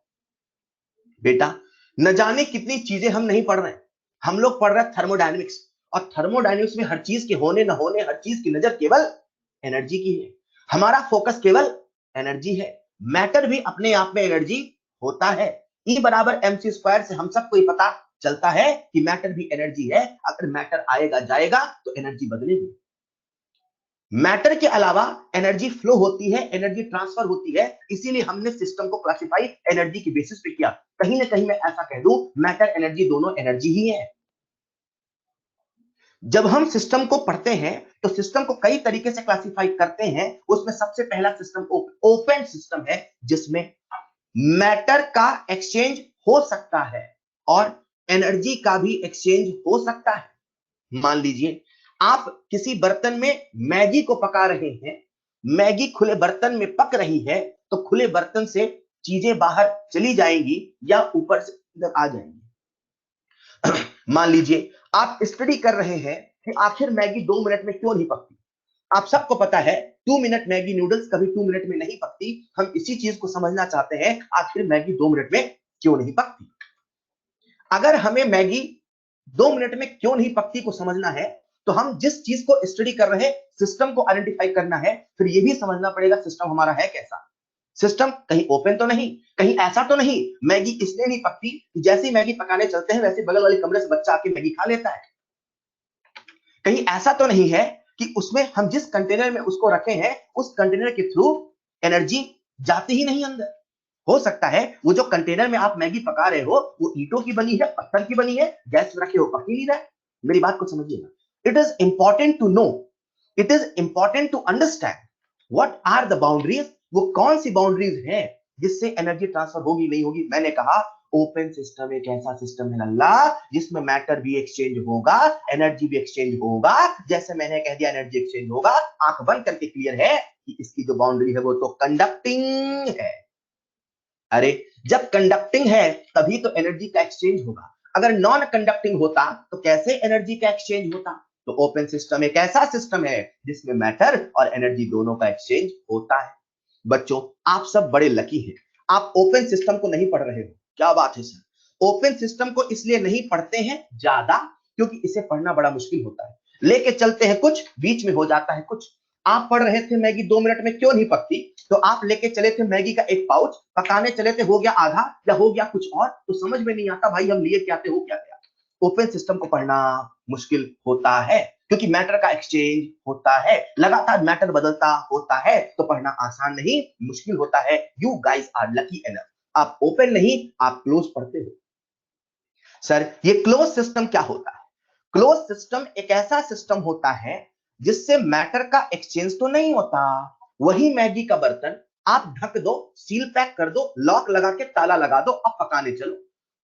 बेटा, न जाने कितनी चीजें हम नहीं पढ़ रहे हैं, हम लोग पढ़ रहे हैं थर्मोडायनेमिक्स, और थर्मोडायनेमिक्स में हर चीज के होने न होने, हर चीज की नजर केवल एनर्जी की है। हमारा फोकस केवल एनर्जी है। मैटर भी अपने आप में एनर्जी होता है। E बराबर mc स्क्वायर से हम सबको ये पता चलता है कि मैटर भी एनर्जी है। अगर मैटर आएगा जाएगा तो एनर्जी बदलेगी। मैटर के अलावा एनर्जी फ्लो होती है, एनर्जी ट्रांसफर होती है, इसीलिए हमने सिस्टम को क्लासिफाई एनर्जी के बेसिस पे किया। कहीं ना कहीं मैं ऐसा कह दूं, मैटर एनर्जी दोनों एनर्जी ही है। जब हम सिस्टम को पढ़ते हैं तो सिस्टम को कई तरीके से क्लासिफाई करते हैं। उसमें सबसे पहला सिस्टम ओपन सिस्टम है, जिसमें मैटर का एक्सचेंज हो सकता है और एनर्जी का भी एक्सचेंज हो सकता है। मान लीजिए आप किसी बर्तन में मैगी को पका रहे हैं, मैगी खुले बर्तन में पक रही है, तो खुले बर्तन से चीजें बाहर चली जाएंगी या ऊपर से इधर आ जाएंगी। मान लीजिए आप स्टडी कर रहे हैं कि आखिर मैगी 2 मिनट में क्यों नहीं पकती। आप सबको पता है 2 मिनट मैगी नूडल्स कभी 2 मिनट में नहीं पकती। हम इसी चीज को समझना चाहते हैं, आखिर मैगी 2 मिनट में क्यों नहीं पकती। अगर हमें मैगी 2 मिनट में क्यों नहीं पकती को समझना है, तो हम जिस चीज को स्टडी कर रहे हैं, सिस्टम को आइडेंटिफाई करना है। फिर यह भी समझना पड़ेगा सिस्टम हमारा है कैसा। सिस्टम कहीं ओपन तो नहीं, कहीं ऐसा तो नहीं मैगी इसलिए नहीं पकती कि जैसे ही मैगी पकाने चलते हैं वैसे बगल वाले कमरे से बच्चा आके मैगी खा लेता है। कहीं ऐसा तो नहीं है कि उसमें हम जिस कंटेनर में उसको रखे हैं, उस कंटेनर के थ्रू एनर्जी जाती ही नहीं अंदर। हो सकता है वो जो कंटेनर में आप मैगी पका रहे हो वो ईंटों की बनी है, पत्थर की बनी है, गैस में रखे हो पक ही नहीं रहा है। मेरी बात को समझिएगा। It is important to know, it is important to understand what are the boundaries. वो कौन सी बाउंड्रीज हैं जिससे एनर्जी ट्रांसफर होगी नहीं होगी। मैंने कहा ओपन सिस्टम एक ऐसा सिस्टम है लल्ला, जिसमें मैटर भी एक्सचेंज होगा, एनर्जी भी एक्सचेंज होगा। जैसे मैंने कह दिया एनर्जी एक्सचेंज होगा, आंख बंद करके क्लियर है कि इसकी जो बाउंड्री है वो तो कंडक्टिंग है। अरे जब कंडक्टिंग है तभी तो एनर्जी का एक्सचेंज होगा। अगर नॉन कंडक्टिंग होता तो कैसे एनर्जी का एक्सचेंज होता। तो ओपन सिस्टम एक ऐसा सिस्टम है जिसमें मैटर और एनर्जी दोनों का एक्सचेंज होता है। बच्चों, आप सब बड़े लकी हैं, आप ओपन सिस्टम को नहीं पढ़ रहे हो। क्या बात है सर। ओपन सिस्टम को इसलिए नहीं पढ़ते हैं ज्यादा, क्योंकि इसे पढ़ना बड़ा मुश्किल होता है। लेके चलते हैं कुछ, बीच में हो जाता है कुछ। आप पढ़ रहे थे मैगी 2 मिनट में क्यों नहीं पकती, तो आप लेके चले थे मैगी का एक पाउच, पकाने चले थे, हो गया आधा या हो गया कुछ और, तो समझ में नहीं आता भाई हम लिए क्या थे, हो क्या गया। ओपन सिस्टम को पढ़ना मुश्किल होता है क्योंकि मैटर का एक्सचेंज होता है, लगातार मैटर बदलता होता है, तो पढ़ना आसान नहीं मुश्किल होता है। You guys are lucky enough, आप ओपन नहीं आप क्लोज पढ़ते हो। सर ये क्लोज सिस्टम क्या होता है? क्लोज सिस्टम एक ऐसा सिस्टम होता है जिससे मैटर का एक्सचेंज तो नहीं होता, वही मैगी का बर्तन आप ढक दो, सील पैक कर दो, लॉक लगा के ताला लगा दो, अब पकाने चलो।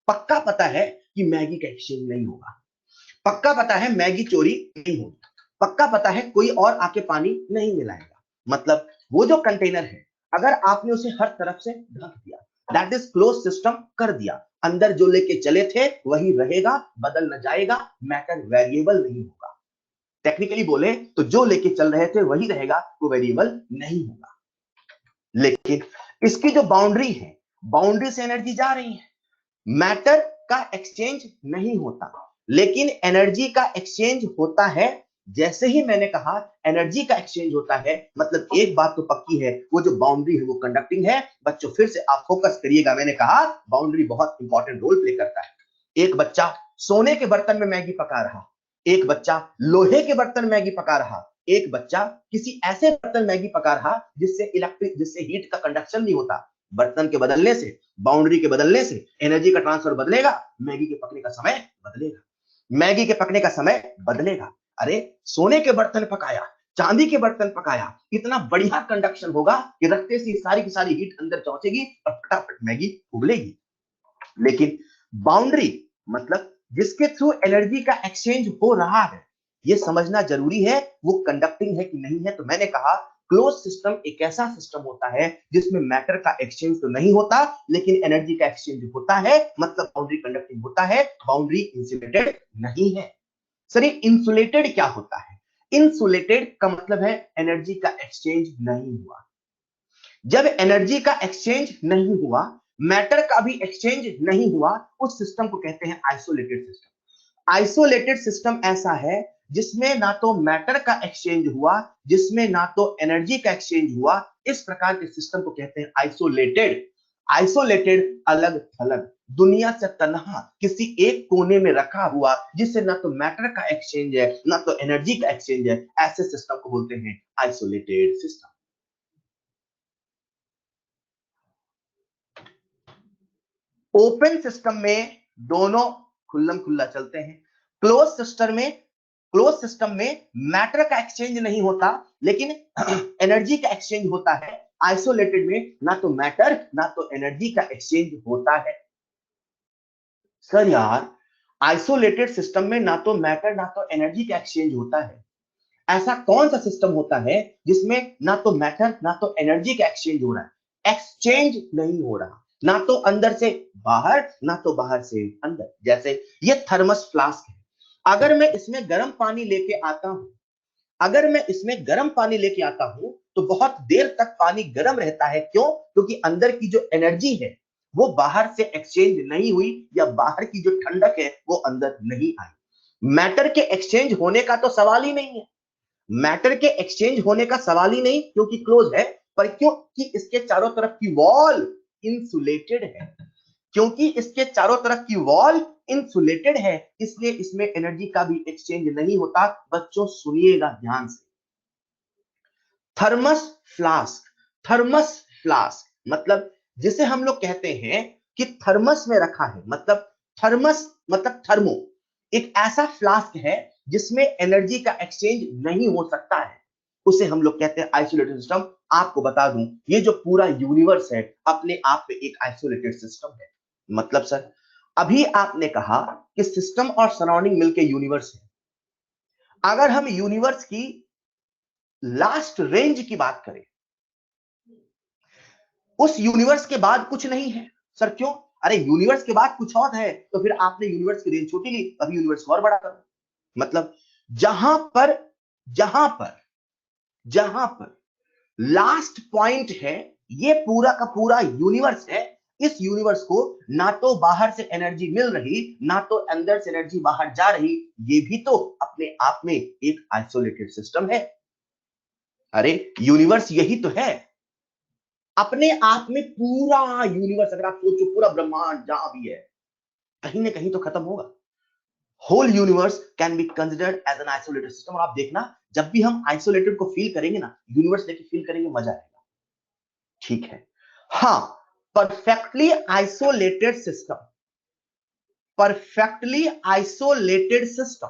पक्का पता है कि मैगी का एक्सचेंज नहीं होगा, पक्का पता है मैगी चोरी नहीं होगी, पक्का पता है कोई और आके पानी नहीं मिलाएगा। मतलब वो जो कंटेनर है अगर आपने उसे हर तरफ से ढक दिया, दैट इज क्लोज सिस्टम कर दिया, अंदर जो लेके चले थे वही रहेगा, बदल न जाएगा, मैटर वेरिएबल नहीं होगा। टेक्निकली बोले तो जो लेके चल रहे थे वही रहेगा, वो वेरिएबल नहीं होगा। लेकिन इसकी जो बाउंड्री है, बाउंड्री से एनर्जी जा रही है, मैटर का एक्सचेंज नहीं होता लेकिन एनर्जी का एक्सचेंज होता है। जैसे ही मैंने कहा एनर्जी का एक्सचेंज होता है, मतलब एक बात तो पक्की है, वो जो बाउंड्री है वो कंडक्टिंग है। बच्चों फिर से आप फोकस करिएगा, मैंने कहा बाउंड्री बहुत इंपॉर्टेंट रोल प्ले करता है। एक बच्चा सोने के बर्तन में मैगी पका रहा, एक बच्चा लोहे के बर्तन मैगी पका रहा, एक बच्चा किसी ऐसे बर्तन मैगी पका रहा जिससे हीट का कंडक्शन नहीं होता। बर्तन के बदलने से, बाउंड्री के बदलने से एनर्जी का ट्रांसफर बदलेगा, मैगी के पकने का समय बदलेगा, मैगी के पकने का समय बदलेगा। अरे सोने के बर्तन पकाया, चांदी के बर्तन पकाया, इतना बढ़िया कंडक्शन होगा कि रखते से सारी की सारी हीट अंदर पहुंचेगी और फटाफट मैगी उबलेगी। लेकिन बाउंड्री मतलब जिसके थ्रू एनर्जी का एक्सचेंज हो रहा है, ये समझना जरूरी है वो कंडक्टिंग है कि नहीं है। तो मैंने कहा क्लोज सिस्टम एक ऐसा सिस्टम होता है जिसमें मैटर का एक्सचेंज तो नहीं होता लेकिन एनर्जी का एक्सचेंज होता है, मतलब बाउंड्री कंडक्टिंग होता है, बाउंड्री इंसुलेटेड नहीं है। सर ये इंसुलेटेड क्या होता है? इंसुलेटेड का मतलब है एनर्जी का एक्सचेंज नहीं हुआ। जब एनर्जी का एक्सचेंज नहीं हुआ, मैटर का भी एक्सचेंज नहीं हुआ, उस सिस्टम को कहते हैं आइसोलेटेड सिस्टम। आइसोलेटेड सिस्टम ऐसा है जिसमें ना तो मैटर का एक्सचेंज हुआ, जिसमें ना तो एनर्जी का एक्सचेंज हुआ, इस प्रकार के सिस्टम को कहते हैं आइसोलेटेड। आइसोलेटेड अलग थलग, दुनिया से तन्हा, किसी एक कोने में रखा हुआ, जिससे ना तो मैटर का एक्सचेंज है ना तो एनर्जी का एक्सचेंज है, ऐसे सिस्टम को बोलते हैं आइसोलेटेड सिस्टम। ओपन सिस्टम में दोनों खुल्लम खुल्ला चलते हैं। क्लोज सिस्टम में मैटर का एक्सचेंज नहीं होता लेकिन एनर्जी का एक्सचेंज होता है। आइसोलेटेड में ना तो मैटर ना तो एनर्जी का एक्सचेंज होता है। सर यार आइसोलेटेड सिस्टम में ना तो मैटर ना तो एनर्जी का एक्सचेंज होता है, ऐसा कौन सा सिस्टम होता है जिसमें ना तो मैटर ना तो एनर्जी का एक्सचेंज हो रहा है? एक्सचेंज नहीं हो रहा, ना तो अंदर से बाहर ना तो बाहर से अंदर। जैसे ये थर्मस फ्लास्क है, अगर मैं इसमें गर्म पानी लेके आता हूं, अगर मैं इसमें गर्म पानी लेके आता हूं तो बहुत देर तक पानी गर्म रहता है। क्यों? क्योंकि अंदर की जो एनर्जी है वो बाहर से एक्सचेंज नहीं हुई या बाहर की जो ठंडक है वो अंदर नहीं आई। मैटर के एक्सचेंज होने का तो सवाल ही नहीं है, मैटर के एक्सचेंज होने का सवाल ही नहीं क्योंकि क्लोज है। पर क्योंकि इसके चारों तरफ की वॉल इंसुलेटेड है, क्योंकि इसके चारों तरफ की वॉल इंसुलेटेड है इसलिए इसमें एनर्जी का भी एक्सचेंज नहीं होता। बच्चों सुनिएगा ध्यान से, थर्मस फ्लास्क, थर्मस फ्लास्क मतलब जिसे हम लोग कहते हैं कि थर्मस में रखा है, मतलब थर्मस मतलब थर्मो, एक ऐसा फ्लास्क है जिसमें एनर्जी का एक्सचेंज नहीं हो सकता है, उसे हम लोग कहते हैं आइसोलेटेड सिस्टम। आपको बता दूं ये जो पूरा यूनिवर्स है अपने आप में एक आइसोलेटेड सिस्टम है। मतलब सर अभी आपने कहा कि सिस्टम और सराउंडिंग मिलके यूनिवर्स है, अगर हम यूनिवर्स की लास्ट रेंज की बात करें, उस यूनिवर्स के बाद कुछ नहीं है। सर क्यों? अरे यूनिवर्स के बाद कुछ और है तो फिर आपने यूनिवर्स की रेंज छोटी ली, अभी यूनिवर्स और बड़ा करो। मतलब जहां पर जहां पर जहां पर लास्ट पॉइंट है ये पूरा का पूरा यूनिवर्स है। इस यूनिवर्स को ना तो बाहर से एनर्जी मिल रही ना तो अंदर से एनर्जी बाहर जा रही, ये भी तो अपने आप में एक आइसोलेटेड सिस्टम है। अरे यूनिवर्स यही तो है, अपने आप में पूरा यूनिवर्स, अगर आप सोचो पूरा ब्रह्मांड जहां भी है, कहीं ना कहीं तो खत्म होगा। Whole universe can be considered as an isolated system. और आप देखना, जब भी हम आइसोलेटेड को फील करेंगे ना, यूनिवर्स लेके फील करेंगे, मजा आएगा। ठीक है, हाँ, perfectly isolated system, perfectly isolated system,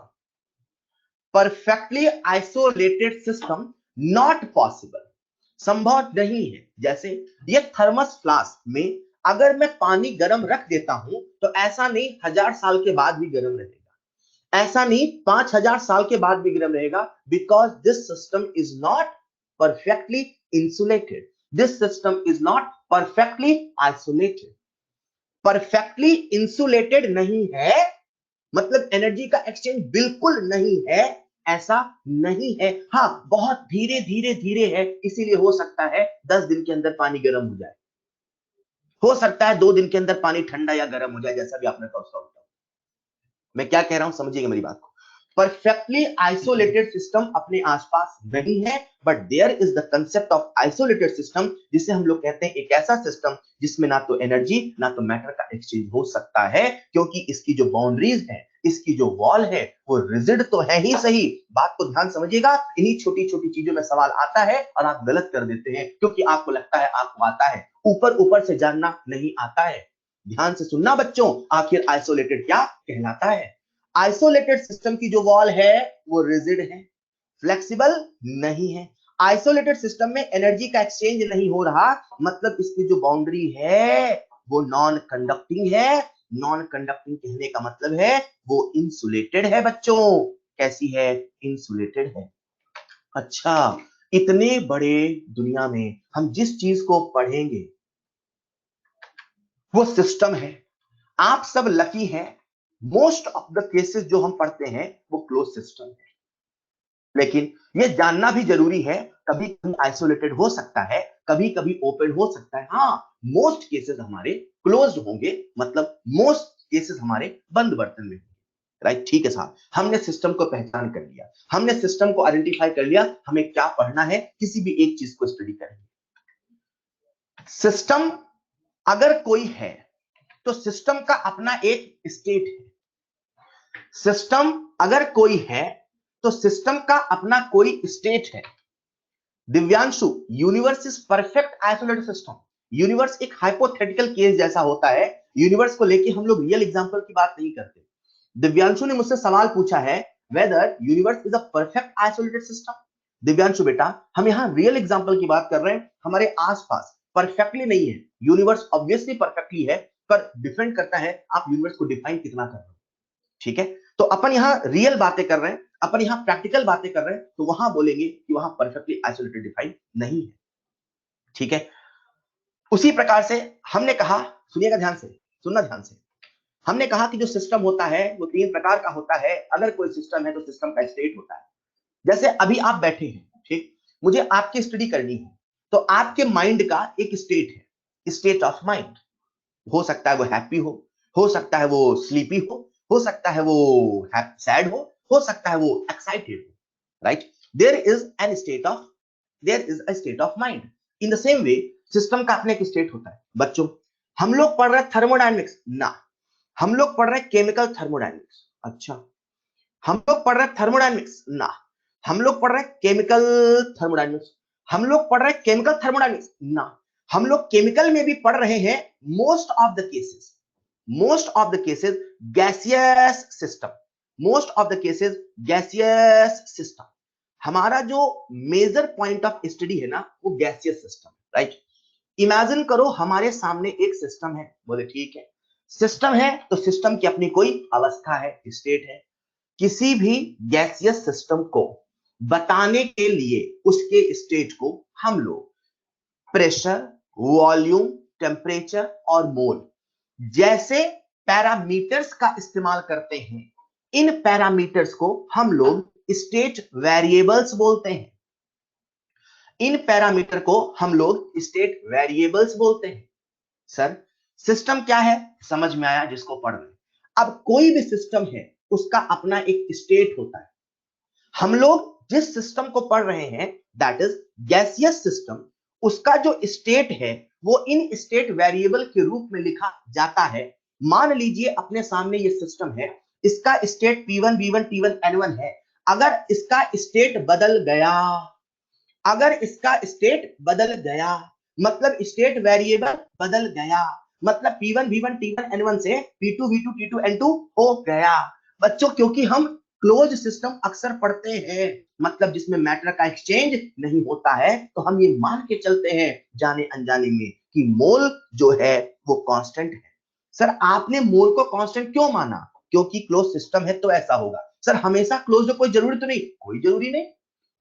perfectly isolated system not possible, संभव नहीं है। जैसे ये थर्मस फ्लास्क में अगर मैं पानी गर्म रख देता हूं तो ऐसा नहीं 1000 साल के बाद भी गर्म रहेगा, ऐसा नहीं 5000 साल के बाद भी गर्म रहेगा, because this system is not perfectly insulated, this system is not perfectly isolated. Perfectly insulated नहीं है मतलब एनर्जी का एक्सचेंज बिल्कुल नहीं है, ऐसा नहीं है। हाँ, बहुत धीरे धीरे धीरे है, इसीलिए हो सकता है 10 दिन के अंदर पानी गर्म हो जाए, हो सकता है 2 दिन के अंदर पानी ठंडा या गर्म हो जाए, जैसा भी आपने सोचा। मैं क्या कह रहा हूं, समझिएगा मेरी बात को। परफेक्टली आइसोलेटेड सिस्टम अपने आसपास नहीं है, but there is the concept of isolated system, जिसे हम लोग कहते हैं एक ऐसा सिस्टम जिसमें ना तो एनर्जी ना तो मैटर का एक्सचेंज हो सकता है, क्योंकि इसकी जो बाउंड्रीज है, इसकी जो वॉल है, वो रिजिड तो है ही सही। बात को ध्यान समझिएगा, इन्हीं छोटी छोटी चीजों में सवाल आता है और आप गलत कर देते हैं, क्योंकि आपको लगता है आपको आता है, ऊपर ऊपर से जानना नहीं आता है। ध्यान से सुनना बच्चों, आखिर आइसोलेटेड क्या कहलाता है। आइसोलेटेड सिस्टम की जो वॉल है वो रिजिड है, फ्लेक्सिबल नहीं है। आइसोलेटेड सिस्टम में एनर्जी का एक्सचेंज नहीं हो रहा, मतलब इसकी जो बाउंड्री है वो नॉन कंडक्टिंग है। नॉन कंडक्टिंग कहने का मतलब है वो इंसुलेटेड है बच्चों। कैसी है? इंसुलेटेड है। अच्छा, इतने बड़े दुनिया में हम जिस चीज को पढ़ेंगे वो सिस्टम है। आप सब लकी हैं, मोस्ट ऑफ द केसेस जो हम पढ़ते हैं वो क्लोज सिस्टम है, लेकिन ये जानना भी जरूरी है, कभी कभी आइसोलेटेड हो सकता है, कभी कभी ओपन हो सकता है। हाँ, मोस्ट केसेस हमारे क्लोज्ड होंगे, मतलब मोस्ट केसेस हमारे बंद बर्तन में, राइट? ठीक है साहब, हमने सिस्टम को पहचान कर लिया, हमने सिस्टम को आइडेंटिफाई कर लिया, हमें क्या पढ़ना है, किसी भी एक चीज को स्टडी करेंगे। सिस्टम अगर कोई है तो सिस्टम का अपना एक स्टेट है। सिस्टम अगर कोई है तो सिस्टम का अपना कोई स्टेट है। Divyanshu, universe is perfect isolated system. Universe एक हाइपोथेटिकल केस जैसा होता है, यूनिवर्स को लेके हम लोग रियल एग्जांपल की बात नहीं करते। दिव्यांशु ने मुझसे सवाल पूछा है whether universe is a perfect isolated system. Divyanshu बेटा, हम यहां रियल एग्जांपल की बात कर रहे हैं, हमारे आसपास परफेक्टली नहीं है। यूनिवर्स ऑब्वियसली परफेक्टली है, पर डिपेंड करता है आप यूनिवर्स को डिफाइन कितना कर रहे हो। ठीक है, तो अपन यहां रियल बातें कर रहे हैं, अपन यहां प्रैक्टिकल बातें कर रहे हैं, तो वहां बोलेंगे कि वहां परफेक्टली आइसोलेटेड डिफाइन नहीं है। ठीक है, उसी प्रकार से हमने कहा, सुनिएगा ध्यान से, सुनना ध्यान से, हमने कहा कि जो सिस्टम होता है वो 3 प्रकार का होता है। अगर कोई सिस्टम है तो सिस्टम का स्टेट होता है। जैसे अभी आप बैठे हैं, ठीक, मुझे आपकी स्टडी करनी है, तो आपके माइंड का एक स्टेट है, स्टेट ऑफ माइंड। हो सकता है वो हैप्पी हो सकता है वो स्लीपी हो सकता है वो सैड हो सकता है वो एक्साइटेड हो, right? There is an state of, there is a state of mind. In the same way system का अपने एक स्टेट होता है। बच्चों, हम लोग पढ़ रहे हैं थर्मोडायनेमिक्स ना, हम लोग पढ़ रहे हैं केमिकल थर्मोडायनेमिक्स। अच्छा, हम लोग पढ़ रहे हैं थर्मोडायनेमिक्स ना, हम लोग पढ़ रहे हैं केमिकल थर्मोडायनेमिक्स। हम लोग पढ़ रहे हैं केमिकल थर्मोडायनेमिक्स ना, हम लोग केमिकल में भी पढ़ रहे हैं most of the cases, most of the cases gaseous system, most of the cases gaseous system. हमारा जो मेजर पॉइंट ऑफ स्टडी है ना वो गैसियस सिस्टम, राइट? इमेजिन करो हमारे सामने एक सिस्टम है, बोले ठीक है, सिस्टम है तो सिस्टम की अपनी कोई अवस्था है, स्टेट है। किसी भी गैसियस सिस्टम को बताने के लिए उसके स्टेट को हम लोग प्रेशर, वॉल्यूम, टेम्परेचर और मोल जैसे पैरामीटर्स का इस्तेमाल करते हैं। इन पैरामीटर्स को हम लोग स्टेट वेरिएबल्स बोलते हैं। इन पैरामीटर को हम लोग स्टेट वेरिएबल्स बोलते हैं। सर, सिस्टम क्या है समझ में आया जिसको पढ़ रहे हैं। अब कोई भी सिस्टम है उसका अपना एक स्टेट होता है। हम लोग जिस सिस्टम को पढ़ रहे हैं दैट इज गैसियस सिस्टम, उसका जो स्टेट है वो इन स्टेट वेरिएबल के रूप में लिखा जाता है। मान लीजिए अपने सामने ये सिस्टम है, इसका state P1 V1 T1 N1 है। अगर इसका स्टेट बदल गया, अगर इसका स्टेट बदल गया मतलब स्टेट वेरिएबल बदल गया, मतलब P1 V1 T1 N1 से P2 V2 T2 N2 हो गया। बच्चों क्योंकि हम क्लोज सिस्टम अक्सर पढ़ते हैं, मतलब जिसमें मैटर का एक्सचेंज नहीं होता है, तो हम ये मान के चलते हैं जाने अनजाने में कि मोल जो है वो कांस्टेंट है। सर आपने मोल को कांस्टेंट क्यों माना? क्योंकि क्लोज सिस्टम है तो ऐसा होगा। सर हमेशा क्लोज हो कोई जरूरी तो नहीं, कोई जरूरी नहीं,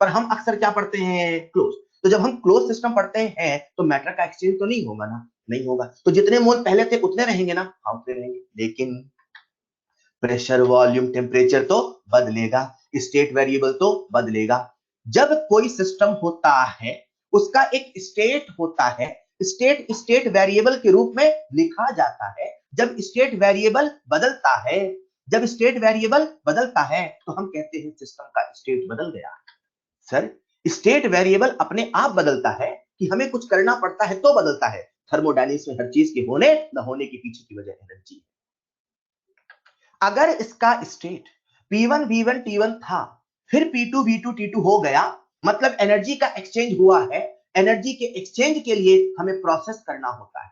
पर हम अक्सर क्या पढ़ते हैं? क्लोज। तो जब हम क्लोज सिस्टम पढ़ते हैं तो मैटर का एक्सचेंज तो नहीं होगा ना, नहीं होगा। तो जितने मोल पहले थे उतने रहेंगे ना, हाँ उतने रहेंगे, लेकिन प्रेशर वॉल्यूम टेम्परेचर तो बदलेगा, स्टेट वेरिएबल तो बदलेगा। जब कोई सिस्टम होता है उसका एक स्टेट होता है, स्टेट स्टेट वेरिएबल के रूप में लिखा जाता है। जब स्टेट वेरिएबल बदलता है, जब स्टेट वेरिएबल बदलता है तो हम कहते हैं सिस्टम का स्टेट बदल गया। सर स्टेट वेरिएबल अपने आप बदलता है कि हमें कुछ करना पड़ता है तो बदलता है? थर्मोडायनेमिक्स में हर चीज के होने न होने के पीछे की वजह एनर्जी है। अगर इसका स्टेट P1 V1 T1 था, फिर P2 V2 T2 हो गया, मतलब एनर्जी का एक्सचेंज हुआ है। एनर्जी के एक्सचेंज के लिए हमें प्रोसेस करना होता है,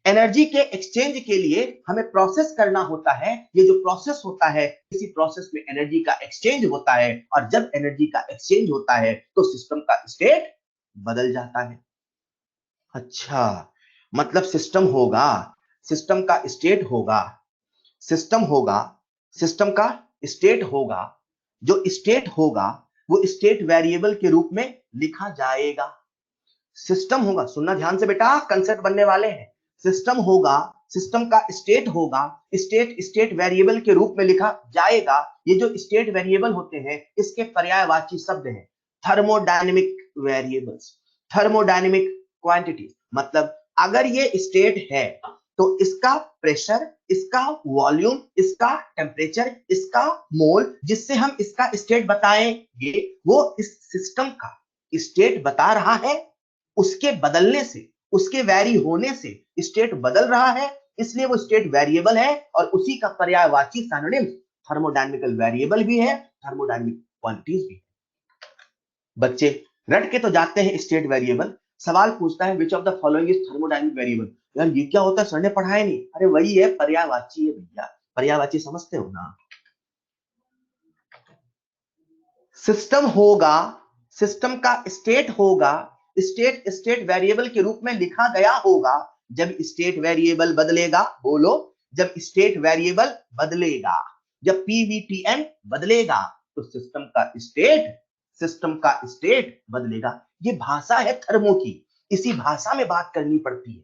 एनर्जी के एक्सचेंज के लिए हमें प्रोसेस करना होता है। ये जो प्रोसेस होता है, इसी प्रोसेस में एनर्जी का एक्सचेंज होता है, और जब एनर्जी का एक्सचेंज होता है तो सिस्टम का स्टेट बदल जाता है। अच्छा, मतलब सिस्टम होगा, सिस्टम का स्टेट होगा, सिस्टम होगा, सिस्टम का स्टेट होगा। जो स्टेट होगा वो स्टेट वेरिएबल के रूप में लिखा जाएगा। सिस्टम होगा, सुनना ध्यान से बेटा, कंसेप्ट बनने वाले हैं। सिस्टम होगा, सिस्टम का स्टेट होगा, स्टेट स्टेट वेरिएबल के रूप में लिखा जाएगा। ये जो स्टेट वेरिएबल होते हैं इसके पर्यायवाची शब्द हैं थर्मोडायनेमिक वेरिएबल्स, थर्मोडायनेमिक क्वांटिटी। मतलब अगर ये स्टेट है तो इसका प्रेशर, इसका वॉल्यूम, इसका टेम्परेचर, इसका मोल, जिससे हम इसका स्टेट बताएंगे, वो इस सिस्टम का स्टेट बता रहा है। उसके बदलने से, उसके वेरी होने से स्टेट बदल रहा है, इसलिए वो स्टेट वेरिएबल है, और उसी का पर्यायवाची सिनोनिम थर्मोडायनेमिकल वेरिएबल भी है, थर्मोडायनेमिक क्वांटिटीज भी है। बच्चे रट के तो जाते हैं स्टेट वेरिएबल, सवाल पूछता है which of the following is thermodynamic variable. यार ये क्या होता है, सर ने पढ़ाया नहीं? अरे वही है, पर्यायवाची है भैया, पर्यायवाची समझते हो ना? सिस्टम होगा, सिस्टम का स्टेट होगा, स्टेट स्टेट वेरिएबल के रूप में लिखा गया होगा। जब स्टेट वेरिएबल बदलेगा, बोलो, जब स्टेट वेरिएबल बदलेगा, जब पीवीटीएन बदलेगा तो सिस्टम का स्टेट, सिस्टम का स्टेट बदलेगा। ये भाषा है थर्मो की, इसी भाषा में बात करनी पड़ती है।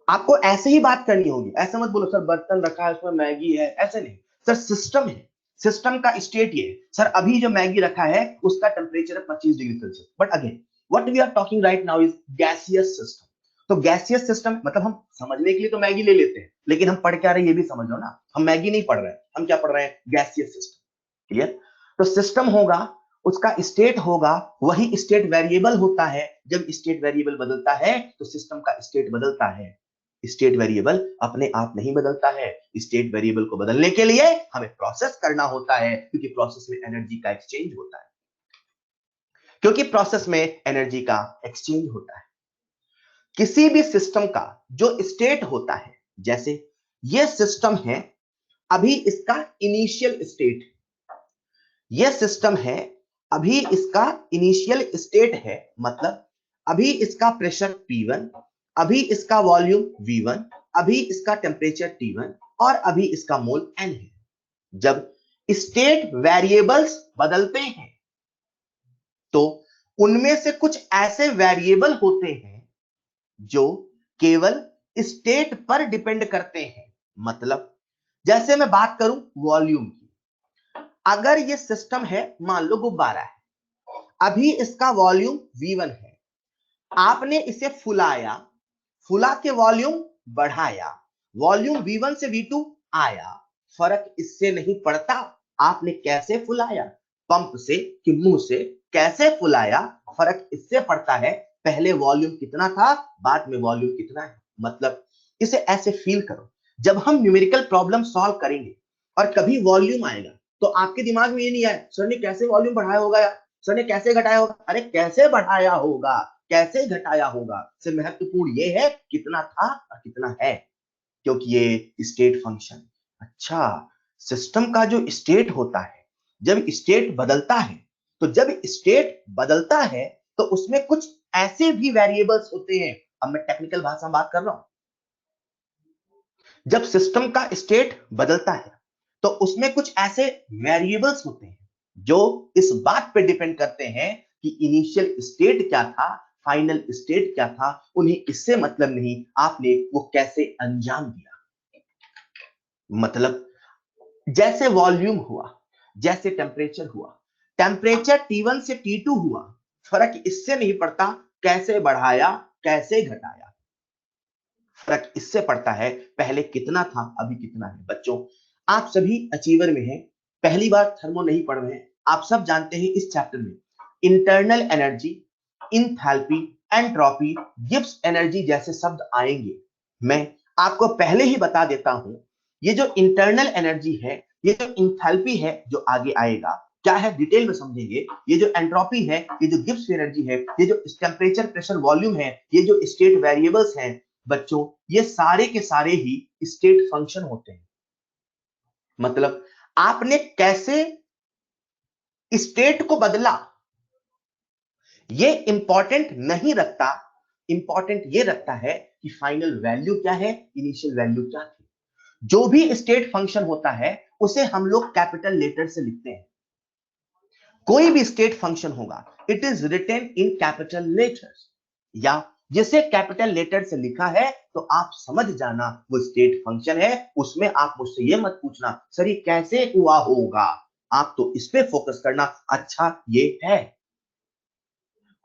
आपको ऐसे ही बात करनी होगी, ऐसे मत बोलो सर बर्तन रखा है उसमें मैगी है, ऐसे नहीं। सर सिस्टम है, सिस्टम का स्टेट ये है। सर अभी जो मैगी रखा है उसका टेम्परेचर है 25 degree Celsius, but again what we are talking right now is gaseous system. तो गैसियस सिस्टम मतलब हम समझने के लिए तो मैगी ले लेते हैं, लेकिन हम पढ़ क्या रहे ये भी समझ लो ना, हम मैगी नहीं पढ़ रहे हैं, हम क्या पढ़ रहे हैं? Gaseous system. क्लियर? तो सिस्टम होगा, उसका स्टेट होगा, वही स्टेट वेरिएबल होता है। जब स्टेट वेरिएबल बदलता है तो सिस्टम का स्टेट बदलता है। स्टेट वेरिएबल अपने आप नहीं बदलता है, स्टेट वेरिएबल को बदलने के लिए हमें प्रोसेस करना होता है, क्योंकि प्रोसेस में एनर्जी का एक्सचेंज होता है, क्योंकि प्रोसेस में एनर्जी का एक्सचेंज होता है। किसी भी सिस्टम का जो स्टेट होता है, जैसे ये सिस्टम है, अभी इसका इनिशियल स्टेट, ये सिस्टम है, अभी इसका इनिशियल स्टेट है, मतलब अभी इसका प्रेशर P1, अभी इसका वॉल्यूम V1, अभी इसका टेम्परेचर T1, और अभी इसका मोल N है। जब स्टेट वेरिएबल्स बदलते हैं तो उनमें से कुछ ऐसे वेरिएबल होते हैं जो केवल स्टेट पर डिपेंड करते हैं। मतलब जैसे मैं बात करूं वॉल्यूम की, अगर ये सिस्टम है, मान लो गुब्बारा है, अभी इसका वॉल्यूम V1 है, आपने इसे फुलाया, फुला के वॉल्यूम बढ़ाया, वॉल्यूम V1 से V2 आया, फर्क इससे नहीं पड़ता आपने कैसे फुलाया, पंप से कि मुंह से, कैसे फुलाया, फर्क इससे पड़ता है पहले वॉल्यूम कितना था, बाद में वॉल्यूम कितना है। मतलब इसे ऐसे फील करो, जब हम न्यूमेरिकल प्रॉब्लम सॉल्व करेंगे और कभी वॉल्यूम आएगा तो आपके दिमाग में ये नहीं आए सर ने कैसे वॉल्यूम बढ़ाया होगा, या सर ने कैसे घटाया होगा। अरे कैसे बढ़ाया होगा, कैसे घटाया होगा से महत्वपूर्ण ये है कितना था और कितना है, क्योंकि ये स्टेट फंक्शन। अच्छा, सिस्टम का जो स्टेट होता है, जब स्टेट बदलता है, तो जब स्टेट बदलता है तो उसमें कुछ ऐसे भी वेरिएबल्स होते हैं। अब मैं टेक्निकल भाषा में बात कर रहा हूं। जब सिस्टम का स्टेट बदलता है तो उसमें कुछ ऐसे वेरिएबल्स होते हैं जो इस बात पे डिपेंड करते हैं कि इनिशियल स्टेट क्या था, फाइनल स्टेट क्या था। उन्हें इससे मतलब नहीं आपने वो कैसे अंजाम दिया। मतलब जैसे वॉल्यूम हुआ, जैसे टेम्परेचर हुआ, टेम्परेचर T1 से T2 हुआ, फर्क इससे नहीं पड़ता कैसे बढ़ाया कैसे घटाया, फर्क इससे पड़ता है पहले कितना था अभी कितना है। बच्चों, आप सभी अचीवर में हैं, पहली बार थर्मो नहीं पढ़ रहे हैं। आप सब जानते हैं इस चैप्टर में internal energy, enthalpy, entropy, Gibbs energy जैसे शब्द आएंगे। मैं आपको पहले ही बता देता हूं, ये जो इंटरनल एनर्जी है, ये जो इंथैल्पी है जो आगे आएगा क्या है डिटेल में समझेंगे। ये जो एंट्रोपी है, ये जो गिब्स एनर्जी है, ये जो टेम्परेचर, प्रेशर, वॉल्यूम है, ये जो स्टेट वेरिएबल्स हैं बच्चों, ये सारे के सारे ही स्टेट फंक्शन होते हैं। मतलब आपने कैसे स्टेट को बदला ये इंपॉर्टेंट नहीं रखता, इंपॉर्टेंट ये रखता है कि फाइनल वैल्यू क्या है, इनिशियल वैल्यू क्या थी। जो भी स्टेट फंक्शन होता है उसे हम लोग कैपिटल लेटर से लिखते हैं। कोई भी स्टेट फंक्शन होगा it is written in capital letters, या जिसे कैपिटल लेटर से लिखा है तो आप समझ जाना वो स्टेट फंक्शन है। उसमें आप मुझसे ये मत पूछना सर ये कैसे हुआ होगा, आप तो इस पे फोकस करना अच्छा ये है।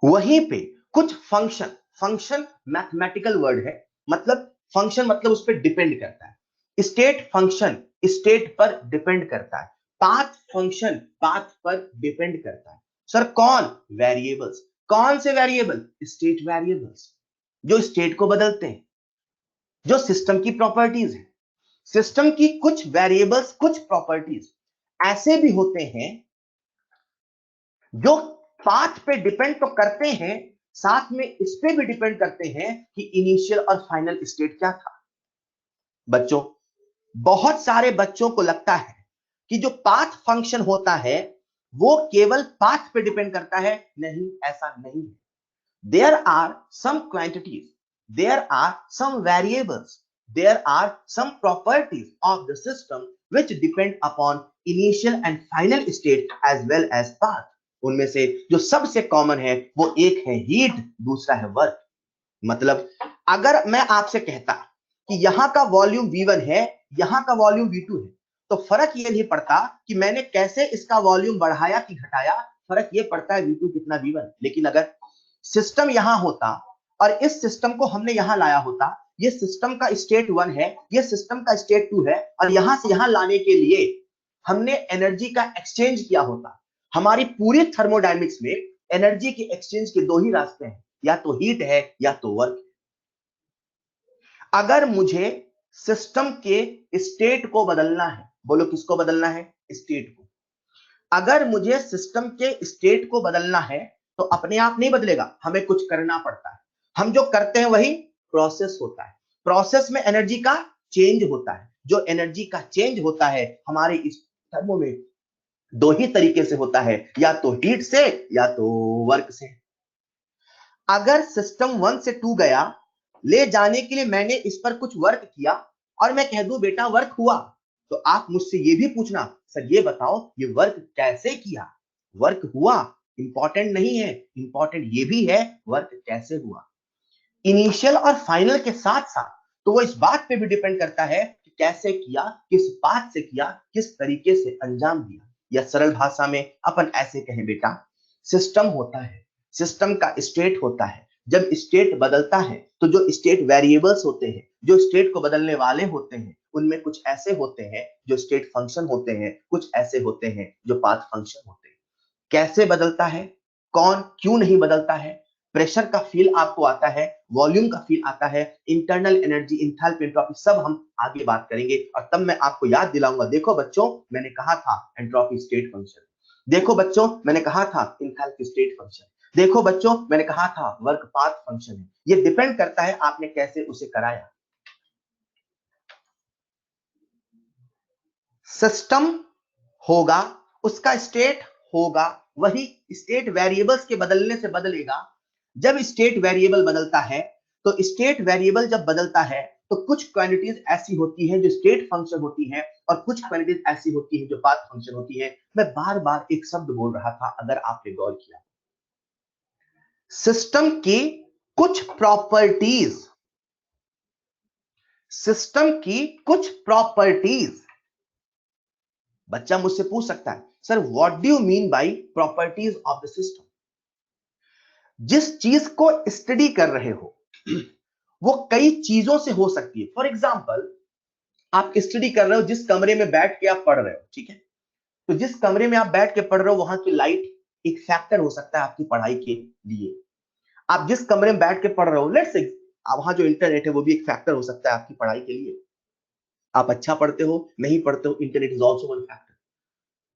वहीं पे कुछ फंक्शन, फंक्शन मैथमेटिकल वर्ड है, मतलब फंक्शन मतलब उस पर डिपेंड करता है। स्टेट फंक्शन स्टेट पर डिपेंड करता है, पाथ फंक्शन पाथ पर डिपेंड करता है। सर कौन, वेरिएबल्स। कौन से वेरिएबल, स्टेट वेरिएबल्स जो स्टेट को बदलते हैं, जो सिस्टम की प्रॉपर्टीज है। सिस्टम की कुछ वेरिएबल्स, कुछ प्रॉपर्टीज ऐसे भी होते हैं जो पाथ पे डिपेंड तो करते हैं, साथ में इस पे भी डिपेंड करते हैं कि इनिशियल और फाइनल स्टेट क्या था। बच्चों, बहुत सारे बच्चों को लगता है कि जो पाथ फंक्शन होता है वो केवल पाथ पे डिपेंड करता है। नहीं, ऐसा नहीं है। There are some quantities, there are some variables, there are some properties of the system which depend upon initial and final state as well as path। उनमें से जो सबसे कॉमन है वो एक है हीट, दूसरा है वर्क। मतलब अगर मैं आपसे कहता कि यहां का वॉल्यूम V1 है, यहां का वॉल्यूम V2 है, तो फर्क ये नहीं पड़ता कि मैंने कैसे इसका वॉल्यूम बढ़ाया कि घटाया, फर्क ये पड़ता है V2 कितना V1। लेकिन अगर सिस्टम यहां होता और इस सिस्टम को हमने यहां लाया होता, ये सिस्टम का स्टेट 1 है, ये सिस्टम का स्टेट 2 है, और यहां से यहां लाने के लिए हमने एनर्जी का एक्सचेंज किया होता। हमारी पूरी थर्मोडायनेमिक्स में एनर्जी के एक्सचेंज के दो ही रास्ते हैं, या तो हीट है या तो वर्क। अगर मुझे सिस्टम के स्टेट को बदलना है, बोलो किसको बदलना है, स्टेट को। अगर मुझे सिस्टम के स्टेट को बदलना है तो अपने आप नहीं बदलेगा, हमें कुछ करना पड़ता है। हम जो करते हैं वही प्रोसेस होता है। प्रोसेस में एनर्जी का चेंज होता है। जो एनर्जी का चेंज होता है हमारे इस थर्मो में दो ही तरीके से होता है, या तो हीट से या तो वर्क से। अगर सिस्टम 1 से 2 गया, ले जाने के लिए मैंने इस पर कुछ वर्क किया और मैं कह दूं बेटा वर्क हुआ, तो आप मुझसे ये भी पूछना सर ये बताओ ये वर्क कैसे किया। वर्क हुआ इंपॉर्टेंट नहीं है, इंपॉर्टेंट ये भी है वर्क कैसे हुआ। इनिशियल और फाइनल के साथ साथ तो वो इस बात पे भी डिपेंड करता है कि कैसे किया, किस बात से किया, किस तरीके से अंजाम दिया। या सरल भाषा में अपन ऐसे कहें बेटा, सिस्टम होता है, सिस्टम का स्टेट होता है। जब स्टेट बदलता है तो जो स्टेट वेरिएबल्स होते हैं, जो स्टेट को बदलने वाले होते हैं, उनमें कुछ ऐसे होते हैं जो स्टेट फंक्शन होते हैं, कुछ ऐसे होते हैं जो पाथ फंक्शन होते हैं। कैसे बदलता है, कौन क्यों नहीं बदलता है, प्रेशर का फील आपको आता है, वॉल्यूम का फील आता है, इंटरनल एनर्जी, इंथैल्पी, एंट्रोपी, सब हम आगे बात करेंगे। और तब मैं आपको याद दिलाऊंगा, देखो बच्चों मैंने कहा था एंट्रोपी स्टेट फंक्शन, देखो बच्चों मैंने कहा था इंथैल्पी स्टेट फंक्शन, देखो बच्चों मैंने कहा था वर्क पाथ फंक्शन है। ये डिपेंड करता है आपने कैसे उसे कराया। सिस्टम होगा, उसका स्टेट होगा, वही स्टेट वेरिएबल्स के बदलने से बदलेगा। जब स्टेट वेरिएबल बदलता है, तो स्टेट वेरिएबल जब बदलता है तो कुछ क्वांटिटीज ऐसी होती है जो स्टेट फंक्शन होती है, और कुछ क्वांटिटीज ऐसी होती है जो पाथ फंक्शन होती है। मैं बार बार एक शब्द बोल रहा था, अगर आपने गौर किया, सिस्टम की कुछ प्रॉपर्टीज, सिस्टम की कुछ प्रॉपर्टीज। बच्चा मुझसे पूछ सकता है, sir what do you mean by properties of the system? जिस चीज को स्टडी कर रहे हो वो कई चीजों से हो सकती है। फॉर एग्जाम्पल, आप स्टडी कर रहे हो, जिस कमरे में बैठ के आप पढ़ रहे हो, ठीक है, तो जिस कमरे में आप बैठ के पढ़ रहे हो वहां की लाइट एक फैक्टर हो सकता है आपकी पढ़ाई के लिए। आप जिस कमरे में बैठ के पढ़ रहे हो, लेट्स से वहां जो इंटरनेट है वो भी एक फैक्टर हो सकता है आपकी पढ़ाई के लिए। आप अच्छा पढ़ते हो नहीं पढ़ते हो, internet is also one factor.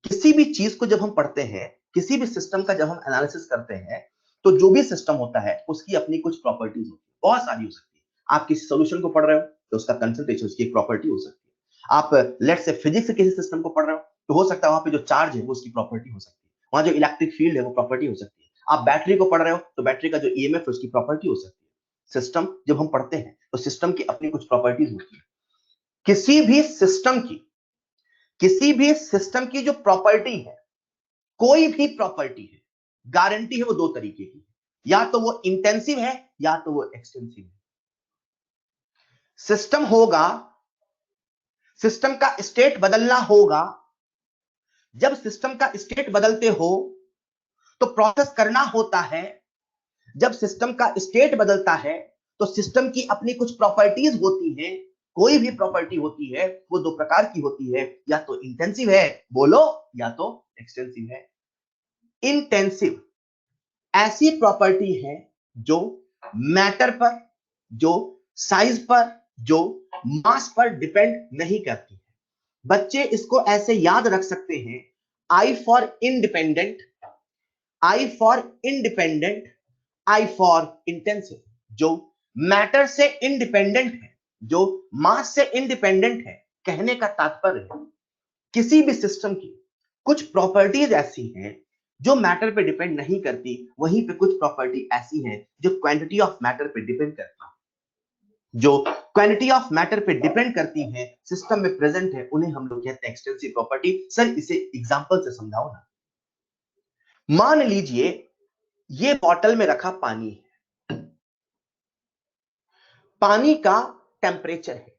किसी भी चीज को जब हम पढ़ते हैं, किसी भी सिस्टम का जब हम एनालिसिस करते हैं, तो जो भी सिस्टम होता है उसकी अपनी कुछ प्रॉपर्टीज होती है, बहुत सारी हो सकती है। आप किसी सोल्यूशन को पढ़ रहे हो तो उसका कंसंट्रेशन, उसकी एक प्रॉपर्टी हो सकती है। आप लेट्स से फिजिक्स के किसी सिस्टम को पढ़ रहे हो तो हो सकता है वहां पे जो चार्ज है वो उसकी प्रॉपर्टी हो सकती है, वहां जो इलेक्ट्रिक फील्ड है वो प्रॉपर्टी हो सकती है। आप बैटरी को पढ़ रहे हो तो बैटरी का जो ईएमएफ है उसकी प्रॉपर्टी हो सकती है। सिस्टम जब हम पढ़ते हैं तो सिस्टम की अपनी कुछ प्रॉपर्टीज होती है। किसी भी सिस्टम की, किसी भी सिस्टम की जो प्रॉपर्टी है, कोई भी प्रॉपर्टी है, गारंटी है वो दो तरीके की, या तो वो इंटेंसिव है या तो वो एक्सटेंसिव है। सिस्टम होगा, सिस्टम का स्टेट बदलना होगा। जब सिस्टम का स्टेट बदलते हो तो प्रोसेस करना होता है। जब सिस्टम का स्टेट बदलता है तो सिस्टम की अपनी कुछ प्रॉपर्टीज होती हैं। कोई भी प्रॉपर्टी होती है वो दो प्रकार की होती है, या तो इंटेंसिव है, बोलो, या तो एक्सटेंसिव है। इंटेंसिव ऐसी प्रॉपर्टी है जो मैटर पर, जो साइज पर, जो मास पर डिपेंड नहीं करती है। बच्चे इसको ऐसे याद रख सकते हैं, I for independent, I for independent, I for intensive. जो मैटर से इंडिपेंडेंट है, जो मास से इंडिपेंडेंट है, कहने का तात्पर्य है किसी भी सिस्टम की कुछ प्रॉपर्टीज ऐसी हैं जो मैटर पे डिपेंड नहीं करती, वहीं पे कुछ प्रॉपर्टी ऐसी हैं जो क्वांटिटी ऑफ मैटर पे डिपेंड करती है। जो क्वांटिटी ऑफ मैटर पे डिपेंड करती हैं, सिस्टम में प्रेजेंट है, उन्हें हम लोग कहते हैं एक्सटेंसिव प्रॉपर्टी। सर इसे एग्जांपल से समझाओ ना। मान लीजिए ये बॉटल में रखा पानी है, पानी का टेम्परेचर है,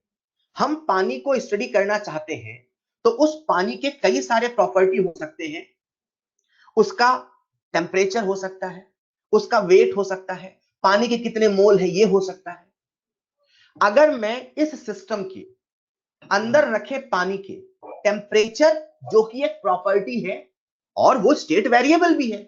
हम पानी को स्टडी करना चाहते हैं, तो उस पानी के कई सारे प्रॉपर्टी हो सकते हैं। उसका टेम्परेचर हो सकता है, उसका वेट हो सकता है, पानी के कितने मोल है ये हो सकता है। अगर मैं इस सिस्टम के अंदर रखे पानी के टेम्परेचर, जो कि एक प्रॉपर्टी है और वो स्टेट वेरिएबल भी है,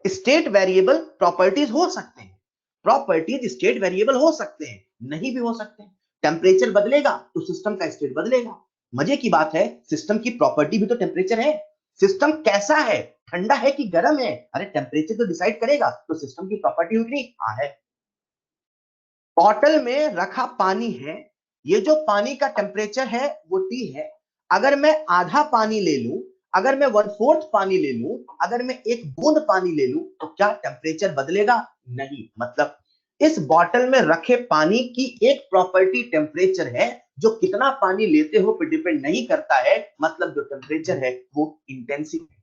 स्टेट वेरिएबल प्रॉपर्टीज हो सकते हैं, प्रॉपर्टीज स्टेट वेरिएबल हो सकते हैं, नहीं भी हो सकते हैं। टेम्परेचर बदलेगा तो सिस्टम का स्टेट बदलेगा। मजे की बात है, सिस्टम की प्रॉपर्टी भी तो टेम्परेचर है। सिस्टम कैसा है, ठंडा है कि गर्म है, अरे टेम्परेचर तो डिसाइड करेगा, तो सिस्टम की प्रॉपर्टी हुई नहीं? हाँ है। बॉटल में रखा पानी है, ये जो पानी का टेम्परेचर है वो टी है। अगर मैं आधा पानी ले लूं, अगर मैं 1/4 पानी ले लूं, अगर मैं एक बूंद पानी ले लूं, तो क्या टेम्परेचर बदलेगा? नहीं। मतलब इस बॉटल में रखे पानी की एक प्रॉपर्टी टेम्परेचर है, जो कितना पानी लेते हो पर डिपेंड नहीं करता है। मतलब जो टेम्परेचर है वो इंटेंसिव है।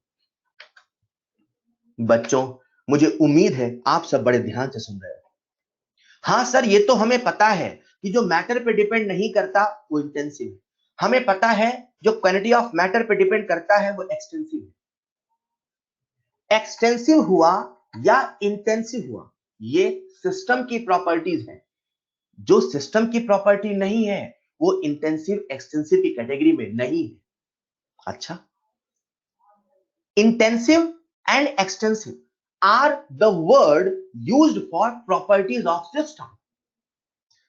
बच्चों मुझे उम्मीद है आप सब बड़े ध्यान से सुन रहे हो। हाँ सर, ये तो हमें पता है कि जो मैटर पे डिपेंड नहीं करता वो इंटेंसिव है। हमें पता है जो क्वांटिटी ऑफ मैटर पे डिपेंड करता है वो एक्सटेंसिव है। एक्सटेंसिव हुआ या इंटेंसिव हुआ, ये सिस्टम की प्रॉपर्टीज है। जो सिस्टम की प्रॉपर्टी नहीं है वो इंटेंसिव एक्सटेंसिव की कैटेगरी में नहीं है। अच्छा, intensive and extensive are the word used for properties of system.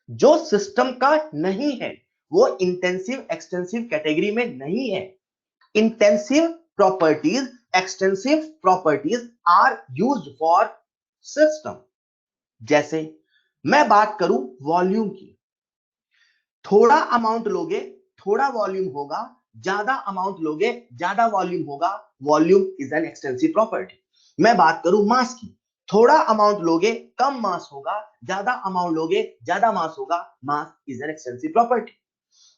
जो सिस्टम का नहीं है वो इंटेंसिव एक्सटेंसिव कैटेगरी में नहीं है। Intensive properties, extensive properties are used for system. जैसे मैं बात करूं वॉल्यूम की, थोड़ा अमाउंट लोगे थोड़ा वॉल्यूम होगा, ज्यादा अमाउंट लोगे ज्यादा वॉल्यूम होगा, volume is an extensive property. मैं बात करूं मास की, थोड़ा अमाउंट लोगे कम मास होगा, ज्यादा अमाउंट लोगे ज्यादा मास होगा, mass is an extensive property.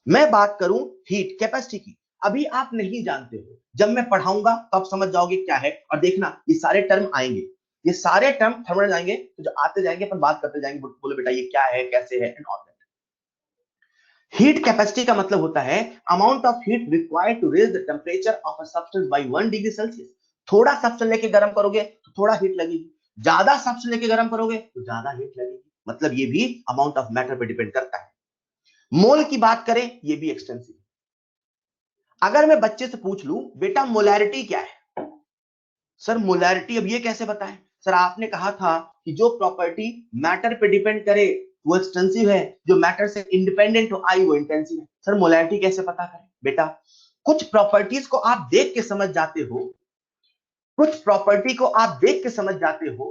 मैं बात करूं हीट कैपेसिटी की, अभी आप नहीं जानते हो, जब मैं पढ़ाऊंगा तब समझ जाओगे क्या है। और देखना ये सारे टर्म आएंगे, ये सारे टर्म थर्मल आएंगे, तो जो आते जाएंगे अपन बात करते जाएंगे, बोले बेटा ये क्या है कैसे है एंड ऑल। हीट कैपेसिटी का मतलब होता है amount of heat required to raise the temperature of a substance by 1 degree Celsius. थोड़ा सब्सटेंस लेके गर्म करोगे तो थोड़ा हीट लगेगी, ज्यादा सब्सटेंस लेके गर्म करोगे तो ज्यादा हीट लगेगी। मतलब ये भी अमाउंट ऑफ मैटर पे डिपेंड करता है। मोल की बात करें, ये भी एक्सटेंसिव। अगर मैं बच्चे से पूछ लूं बेटा मोलैरिटी क्या है, सर मोलैरिटी अब ये कैसे बताएं? सर आपने कहा था कि जो प्रॉपर्टी मैटर पे डिपेंड करे वो एक्सटेंसिव है, जो मैटर से इंडिपेंडेंट हो आई वो इंटेंसिव है। सर मोलैरिटी कैसे पता करें? बेटा कुछ प्रॉपर्टीज को आप देख के समझ जाते हो, कुछ प्रॉपर्टी को आप देख के समझ जाते हो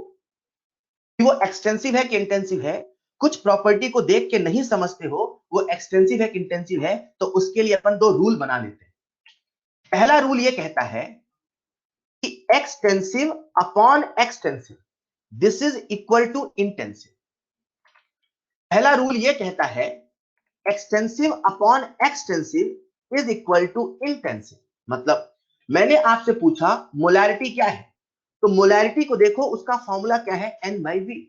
कि वो एक्सटेंसिव है कि इंटेंसिव है। कुछ प्रॉपर्टी को देख के नहीं समझते हो वो एक्सटेंसिव है कि इंटेंसिव है, तो उसके लिए अपन दो रूल बना लेते हैं। पहला रूल ये कहता है कि extensive upon extensive this is equal to intensive. पहला रूल ये कहता है extensive upon extensive is equal to intensive. मतलब मैंने आपसे पूछा मोलैरिटी क्या है, तो मोलैरिटी को देखो उसका फॉर्मूला क्या है, N बाई वी।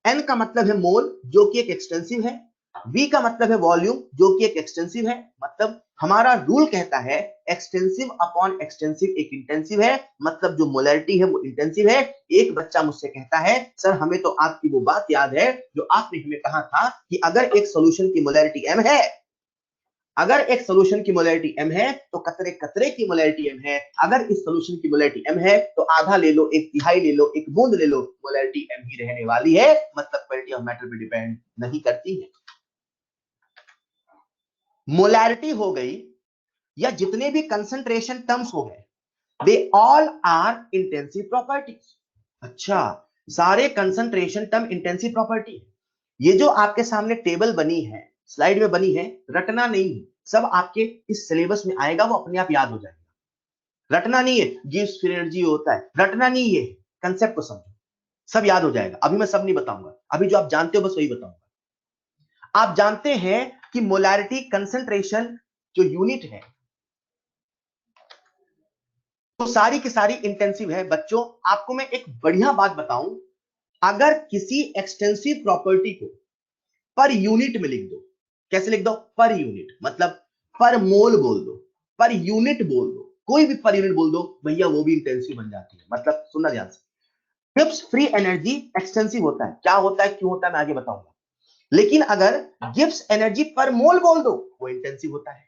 N का मतलब है मोल जो कि एक एक्सटेंसिव है, V का मतलब है वॉल्यूम जो कि एक एक्सटेंसिव है। मतलब हमारा रूल कहता है एक्सटेंसिव अपॉन एक्सटेंसिव एक इंटेंसिव है, मतलब जो मोलैरिटी है वो इंटेंसिव है। एक बच्चा मुझसे कहता है सर हमें तो आपकी वो बात याद है जो आपने हमें कहा था कि अगर एक सॉल्यूशन की मोलैरिटी M है, अगर एक सॉल्यूशन की मोलैरिटी M है तो कतरे कतरे की मोलैरिटी M है। अगर इस सॉल्यूशन की मोलैरिटी M है तो आधा ले लो, एक तिहाई ले लो, एक बूंद ले लो, मोलैरिटी M ही रहने वाली है। मतलब क्वालिटी ऑफ मैटर पे डिपेंड नहीं करती है। मोलैरिटी हो गई या जितने भी कंसंट्रेशन टर्म्स हो गए, they all are intensive properties. अच्छा, सारे कंसंट्रेशन टर्म इंटेंसिव प्रॉपर्टी है। ये जो आपके सामने टेबल बनी है, स्लाइड में बनी है, रटना नहीं है, सब आपके इस सिलेबस में आएगा, वो अपने आप याद हो जाएगा। रटना नहीं है, गिव्स फ्री एनर्जी होता है, रटना नहीं है, कंसेप्ट को समझो, सब याद हो जाएगा। अभी मैं सब नहीं बताऊंगा, अभी जो आप जानते हो बस वही बताऊंगा। आप जानते हैं कि मोलैरिटी कंसंट्रेशन जो यूनिट है तो सारी की सारी इंटेंसिव है। बच्चों आपको मैं एक बढ़िया बात बताऊं, अगर किसी एक्सटेंसिव प्रॉपर्टी को पर यूनिट में लिख दो, कैसे लिख दो? पर यूनिट, मतलब पर मोल बोल दो, पर यूनिट बोल दो, कोई भी पर यूनिट बोल दो भैया, वो भी इंटेंसिव बन जाती है। मतलब सुनना ध्यान से, गिब्स फ्री एनर्जी एक्सटेंसिव होता है, क्या होता है क्यों होता है मैं आगे बताऊंगा। लेकिन अगर गिब्स एनर्जी पर मोल बोल दो वो इंटेंसिव होता है।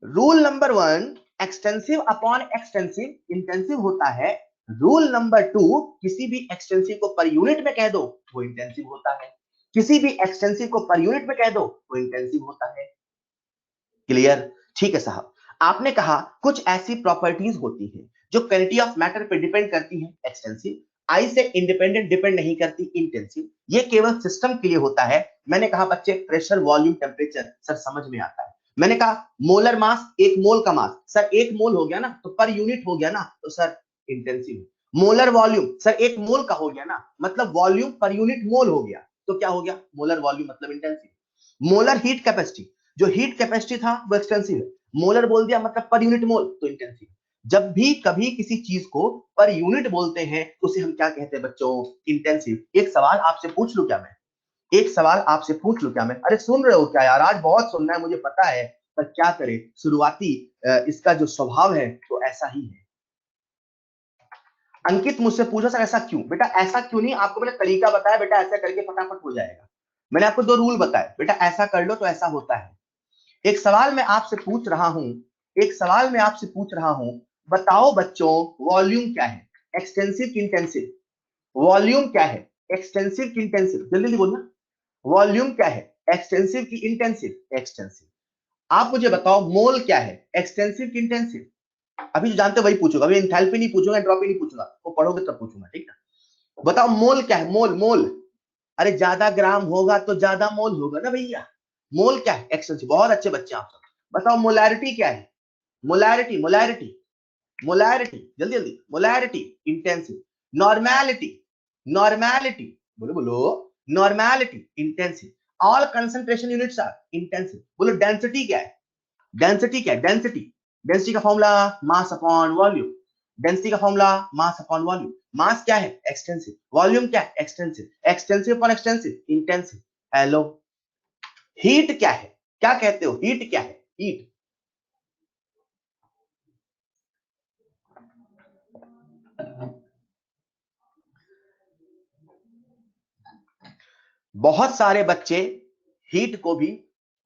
Rule number 1 extensive upon extensive intensive होता है। रूल नंबर 2 किसी भी एक्सटेंसिव को पर यूनिट में कह दो वो इंटेंसिव होता है, किसी भी एक्सटेंसिव को पर यूनिट में कह दो वो इंटेंसिव होता है। क्लियर? ठीक है साहब। आपने कहा कुछ ऐसी प्रॉपर्टीज होती हैं जो क्वांटिटी ऑफ मैटर पे डिपेंड करती हैं, एक्सटेंसिव। आई से इंडिपेंडेंट डिपेंड नहीं करती, इंटेंसिव। ये केवल सिस्टम के लिए होता है। मैंने कहा बच्चे प्रेशर वॉल्यूम टेम्परेचर सर समझ में आता है। मैंने कहा मोलर मास, एक मोल का मास, सर एक मोल हो गया ना तो पर यूनिट हो गया ना, तो sir intensive. Molar volume, sir एक मोल का हो गया ना, मतलब वॉल्यूम पर यूनिट मोल हो गया, तो क्या हो गया? मोलर वॉल्यूम मतलब इंटेंसिव। मोलर हीट कैपेसिटी, जो हीट कैपेसिटी था वो एक्सटेंसिव है, मोलर बोल दिया मतलब पर यूनिट मोल, तो इंटेंसिव। जब भी कभी किसी चीज को पर यूनिट बोलते हैं तो उसे हम क्या कहते हैं बच्चों? इंटेंसिव। एक सवाल आपसे पूछ लूं क्या मैं? एक सवाल आपसे पूछ लूं क्या मैं? अरे सुन रहे हो क्या यार? आज बहुत सुनना है मुझे पता है, पर क्या करें, शुरुआती इसका जो स्वभाव है तो ऐसा ही है। अंकित मुझसे पूछा सर ऐसा क्यों? बेटा ऐसा क्यों नहीं, आपको मैंने तरीका बताया बेटा, ऐसा करके फटाफट हो जाएगा। मैंने आपको दो रूल बताए बेटा, ऐसा कर लो तो ऐसा होता है। एक सवाल मैं आपसे पूछ रहा हूं, एक सवाल मैं आपसे पूछ रहा हूं, बताओ बच्चों वॉल्यूम क्या है, एक्सटेंसिव की इंटेंसिव? वॉल्यूम क्या है, एक्सटेंसिव की इंटेंसिव? जल्दी जल्दी बोलना, वॉल्यूम क्या है, एक्सटेंसिव की इंटेंसिव? एक्सटेंसिव। आप मुझे बताओ मोल क्या है, एक्सटेंसिव की इंटेंसिव? अभी जो जानते हो वही पूछूंगा, अभी एंथैल्पी नहीं पूछूंगा, एंट्रोपी नहीं पूछूंगा, वो पढ़ोगे तब पूछूंगा, ठीक है? बताओ मोल क्या है, मोल मोल। अरे ज्यादा ग्राम होगा तो ज्यादा मोल होगा ना भैया। मोल क्या है, एक्सटेंसिव। बहुत अच्छे बच्चे आप सब। बताओ मोलैरिटी क्या है, मोलैरिटी मोलैरिटी मोलैरिटी, जल्दी जल्दी, मोलैरिटी इंटेंसिव। नॉर्मैलिटी, नॉर्मैलिटी, बोलो बोलो, normality intensive. All concentration units are intensive. बोलो डेंसिटी क्या है, डेंसिटी क्या है, डेंसिटी? डेंसिटी का formula mass upon volume. Density का formula mass upon volume. Mass क्या है, एक्सटेंसिव। वॉल्यूम क्या है, extensive. Extensive upon extensive, intensive. Hello, heat क्या है, क्या कहते हो, हीट क्या है, हीट? बहुत सारे बच्चे हीट को भी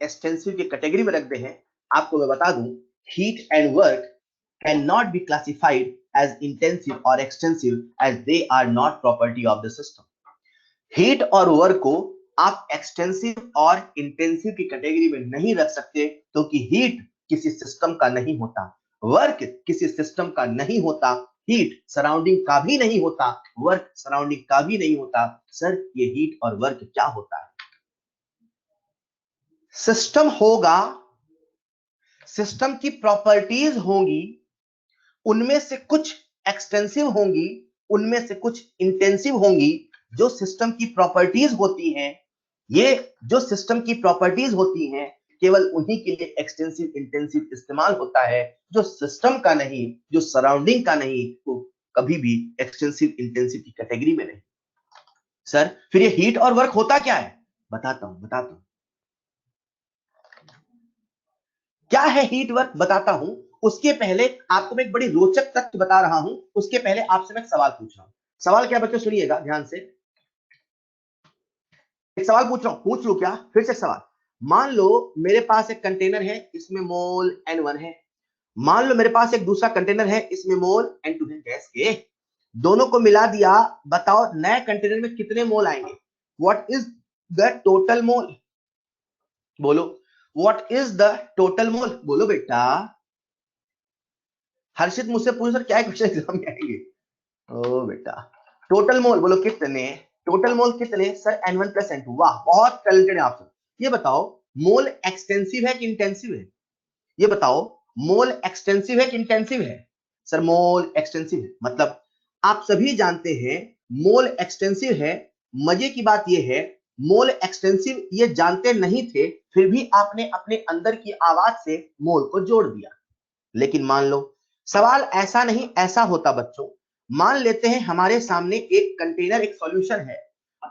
एक्सटेंसिव की कैटेगरी में रखते हैं। आपको मैं बता दूं, heat and work can not be classified as intensive और extensive as they are not property of the system. Heat और वर्क को आप एक्सटेंसिव और इंटेंसिव की कैटेगरी में नहीं रख सकते, क्योंकि हीट किसी सिस्टम का नहीं होता, वर्क किसी सिस्टम का नहीं होता, हीट सराउंडिंग का भी नहीं होता, वर्क सराउंडिंग का भी नहीं होता। सर ये हीट और वर्क क्या होता है? सिस्टम होगा, सिस्टम की प्रॉपर्टीज होंगी, उनमें से कुछ एक्सटेंसिव होंगी, उनमें से कुछ इंटेंसिव होंगी। जो सिस्टम की प्रॉपर्टीज होती हैं, ये जो सिस्टम की प्रॉपर्टीज होती हैं, केवल उन्हीं के लिए एक्सटेंसिव इंटेंसिव इस्तेमाल होता है। जो सिस्टम का नहीं, जो सराउंडिंग का नहीं, वो कभी भी एक्सटेंसिव इंटेंसिव की कैटेगरी में नहीं। सर फिर ये हीट और वर्क होता क्या है? बताता हूं। क्या है हीट वर्क, बताता हूं। उसके पहले आपको मैं एक बड़ी रोचक तथ्य बता रहा हूं। उसके पहले आपसे मैं एक सवाल पूछ रहा हूं। सवाल क्या बच्चों, सुनिएगा ध्यान से। एक सवाल पूछ रहा हूं, पूछ लो क्या, फिर से सवाल। मान लो मेरे पास एक कंटेनर है, इसमें मोल N1 है। मान लो मेरे पास एक दूसरा कंटेनर है, इसमें मोल N2 है गैस के। दोनों को मिला दिया, बताओ नए कंटेनर में कितने मोल आएंगे? What is the total mole? बोलो, what is the total mole? बोलो बेटा। हर्षित मुझसे पूछ सर क्या क्वेश्चन एग्जाम में आएंगे? ओ बेटा, टोटल मोल बोलो कितने? टोटल मोल कितने? Sir N1 plus N2। वाह बहुत टैलेंटेड है आप सब। ये बताओ मोल एक्सटेंसिव है कि इंटेंसिव है? ये बताओ मोल एक्सटेंसिव है कि इंटेंसिव है? सर मोल एक्सटेंसिव है। मतलब आप सभी जानते हैं मोल एक्सटेंसिव है। मजे की बात यह है, मोल एक्सटेंसिव ये जानते नहीं थे, फिर भी आपने अपने अंदर की आवाज से मोल को जोड़ दिया। लेकिन मान लो सवाल ऐसा नहीं ऐसा होता बच्चों। मान लेते हैं हमारे सामने एक कंटेनर, एक सॉल्यूशन है,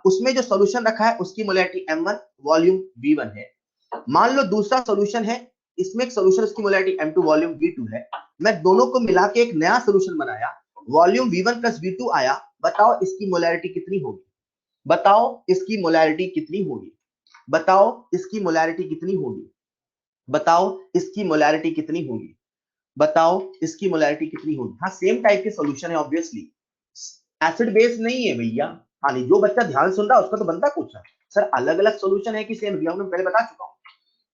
उसमें जो सॉल्यूशन रखा है उसकी मोलैरिटी M1, वॉल्यूम V1 है। मान लो दूसरा सॉल्यूशन है, इसमें एक सॉल्यूशन, उसकी मोलैरिटी M2, वॉल्यूम V2 है। मैं दोनों को मिला के एक नया सॉल्यूशन बनाया, वॉल्यूम V1 प्लस V2 आया। बताओ इसकी मोलैरिटी कितनी होगी? बताओ इसकी मोलैरिटी कितनी होगी? बताओ इसकी मोलैरिटी कितनी होगी? बताओ इसकी मोलैरिटी कितनी होगी? बताओ इसकी मोलैरिटी कितनी होगी? हाँ सेम टाइप के सॉल्यूशन है ऑब्वियसली, एसिड बेस नहीं है भैया। हाँ नहीं, जो बच्चा ध्यान सुन रहा है उसका तो बनता कुछ है। सर अलग अलग सॉल्यूशन है कि सेम? भैया मैं पहले बता चुका हूँ।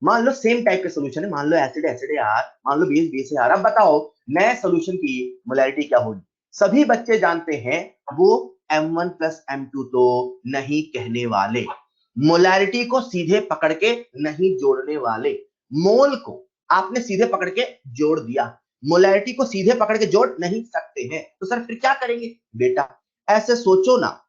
मान लो सेम टाइप के सॉल्यूशन है, मान लो एसिड एसिड है यार, मान लो बेस बेस है यार। अब बताओ नए सॉल्यूशन की मोलैरिटी क्या होगी? सभी बच्चे जानते हैं वो M1 प्लस M2 तो नहीं कहने वाले, मोलैरिटी को सीधे पकड़ के नहीं जोड़ने वाले। मोल को आपने सीधे पकड़ के जोड़ दिया, मोलैरिटी को सीधे पकड़ के जोड़ नहीं सकते हैं। तो सर फिर क्या करेंगे? बेटा ऐसे सोचो ना,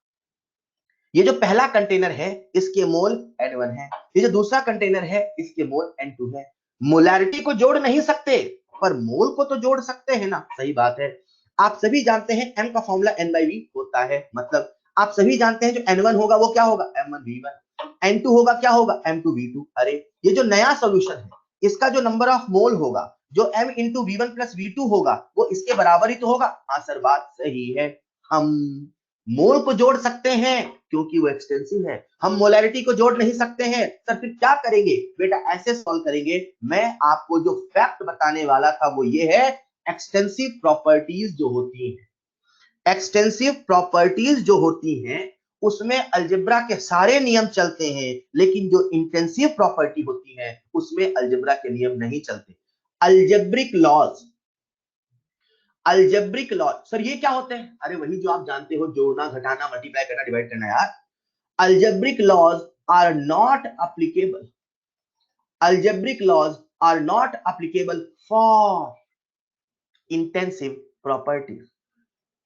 ये जो पहला कंटेनर है इसके मोल N1 है, ये जो दूसरा कंटेनर है इसके मोल N2 है। मोलैरिटी को जोड़ नहीं सकते, पर मोल को तो जोड़ सकते हैं ना। सही बात है। आप सभी जानते हैं M का फॉर्मूला N/V होता है। मतलब आप सभी जानते हैं जो N1 होगा वो क्या होगा? M1V1। N2 होगा क्या होगा? M2V2। अरे ये जो नया सॉल्यूशन है, इसका जो नंबर ऑफ मोल होगा, जो M into V1 plus V2 होगा, वो इसके बराबर ही तो होगा। हाँ सर बात सही है। हम मोल को जोड़ सकते हैं क्योंकि वो एक्सटेंसिव है, हम मोलैरिटी को जोड़ नहीं सकते हैं। सर फिर क्या करेंगे? बेटा ऐसे सॉल्व करेंगे। मैं आपको जो फैक्ट बताने वाला था वो ये है, एक्सटेंसिव प्रॉपर्टीज जो होती हैं, एक्सटेंसिव प्रॉपर्टीज जो होती हैं उसमें अलजेब्रा के सारे नियम चलते हैं, लेकिन जो इंटेंसिव प्रॉपर्टी होती है उसमें अलजेब्रा के नियम नहीं चलते। Algebraic laws, algebraic laws sir ये क्या होते हैं? अरे वही जो आप जानते हो, जोड़ना, घटाना, मल्टीप्लाई करना, डिवाइड करना यार। Algebraic laws are not applicable, algebraic laws are not applicable for intensive properties.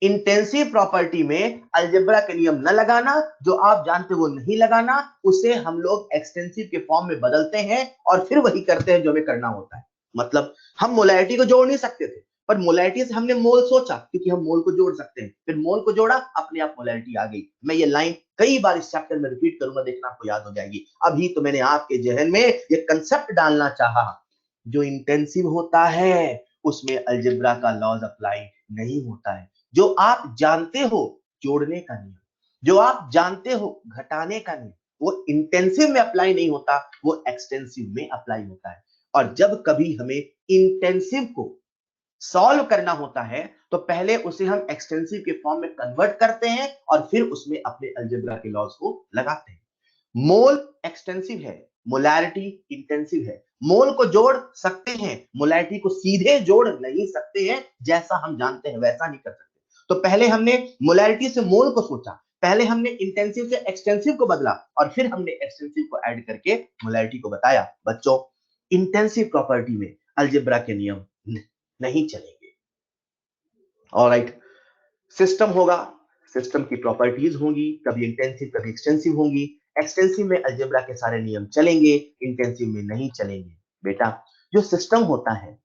Intensive property में अलजेब्रा के नियम न लगाना, जो आप जानते हो वो नहीं लगाना, उसे हम लोग एक्सटेंसिव के फॉर्म में बदलते हैं और फिर वही करते हैं जो हमें करना होता है। मतलब हम मोलैरिटी को जोड़ नहीं सकते थे, पर मोलैरिटी से हमने मोल सोचा क्योंकि हम मोल को जोड़ सकते हैं, फिर मोल को जोड़ा, अपने आप मोलैरिटी आ गई। मैं ये लाइन कई बार इस चैप्टर में रिपीट करूंगा, देखना आपको याद हो जाएगी। अभी तो मैंने आपके जहन में ये कंसेप्ट डालना चाहा, जो इंटेंसिव होता है उसमें अलजेब्रा का लॉज अप्लाई नहीं होता है। जो आप जानते हो जोड़ने का नियम, जो आप जानते हो घटाने का नियम, वो इंटेंसिव में अप्लाई नहीं होता, वो एक्सटेंसिव में अप्लाई होता है। और जब कभी हमें इंटेंसिव को सॉल्व करना होता है तो पहले उसे हम एक्सटेंसिव के फॉर्म में कन्वर्ट करते हैं और फिर उसमें अपने अलजेब्रा के लॉज को लगाते हैं। मोल एक्सटेंसिव है, मोलैरिटी इंटेंसिव है। मोल को जोड़ सकते हैं, मोलैरिटी को सीधे जोड़ नहीं सकते हैं, जैसा हम जानते हैं वैसा नहीं कर सकते। तो पहले हमने मोलैरिटी से मोल को सोचा, पहले हमने इंटेंसिव से एक्सटेंसिव को बदला और फिर हमने एक्सटेंसिव को ऐड करके मोलैरिटी को बताया। बच्चों, इंटेंसिव प्रॉपर्टी में अलजेब्रा के नियम नहीं चलेंगे। ऑलराइट, सिस्टम होगा, सिस्टम की प्रॉपर्टीज होंगी, कभी इंटेंसिव कभी एक्सटेंसिव होंगी। एक्सटेंसिव में अलजेब्रा के सारे नियम चलेंगे, इंटेंसिव में नहीं चलेंगे। बेटा, जो सिस्टम होता है,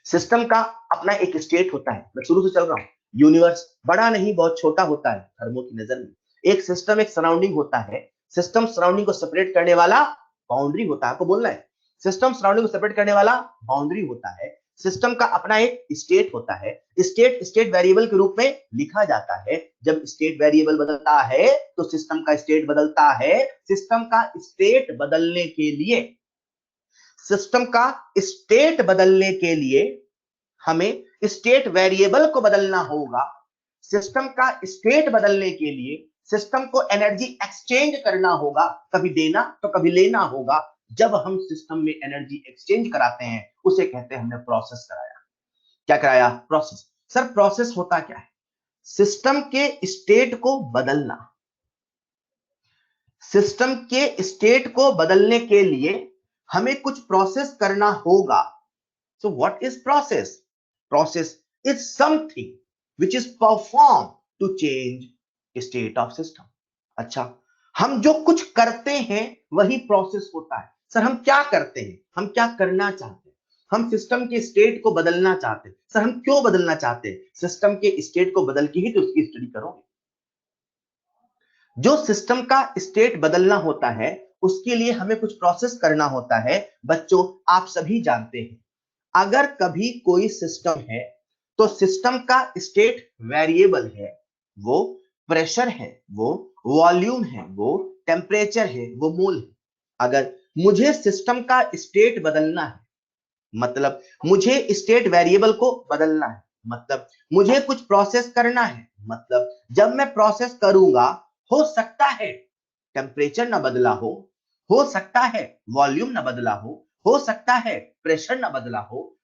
सिस्टम का अपना एक स्टेट होता है। मैं शुरू से चल रहा हूं। यूनिवर्स बड़ा नहीं बहुत छोटा होता है धर्मों की नजर में। एक सिस्टम, एक सराउंडिंग होता है। सिस्टम सराउंडिंग को सेपरेट करने वाला बाउंड्री होता है। आपको बोलना है, सिस्टम सराउंडिंग को सेपरेट करने वाला बाउंड्री होता है। सिस्टम का अपना एक स्टेट होता है। स्टेट स्टेट वेरिएबल के रूप में लिखा जाता है। जब स्टेट वेरिएबल बदलता है तो सिस्टम का स्टेट बदलता है। सिस्टम का स्टेट बदलने के लिए, सिस्टम का स्टेट बदलने के लिए हमें स्टेट वेरिएबल को बदलना होगा। सिस्टम का स्टेट बदलने के लिए सिस्टम को एनर्जी एक्सचेंज करना होगा, कभी देना तो कभी लेना होगा। जब हम सिस्टम में एनर्जी एक्सचेंज कराते हैं उसे कहते हैं हमने प्रोसेस कराया। क्या कराया? प्रोसेस। सर प्रोसेस होता क्या है? सिस्टम के स्टेट को बदलना। सिस्टम के स्टेट को बदलने के लिए हमें कुछ प्रोसेस करना होगा। So what is process? Process is something which is performed to change state of system. अच्छा, हम जो कुछ करते हैं वही प्रोसेस होता है। सर हम क्या करते हैं? हम क्या करना चाहते हैं? हम सिस्टम के स्टेट को बदलना चाहते हैं। सर हम क्यों बदलना चाहते हैं? सिस्टम के स्टेट को बदल के ही तो उसकी स्टडी करोगे। जो सिस्टम का स्टेट बदलना होता है उसके लिए हमें कुछ प्रोसेस करना होता है। बच्चों, आप सभी जानते हैं, अगर कभी कोई सिस्टम है तो सिस्टम का स्टेट वेरिएबल है, वो प्रेशर है, वो वॉल्यूम है, वो टेम्परेचर है, वो मोल है। अगर मुझे सिस्टम का स्टेट बदलना है, मतलब मुझे स्टेट वेरिएबल को बदलना है, मतलब मुझे कुछ प्रोसेस करना है, मतलब जब मैं प्रोसेस करूंगा हो सकता है टेम्परेचर ना बदला हो सकता है वॉल्यूम ना बदला हो सकता है प्रेशर ना बदला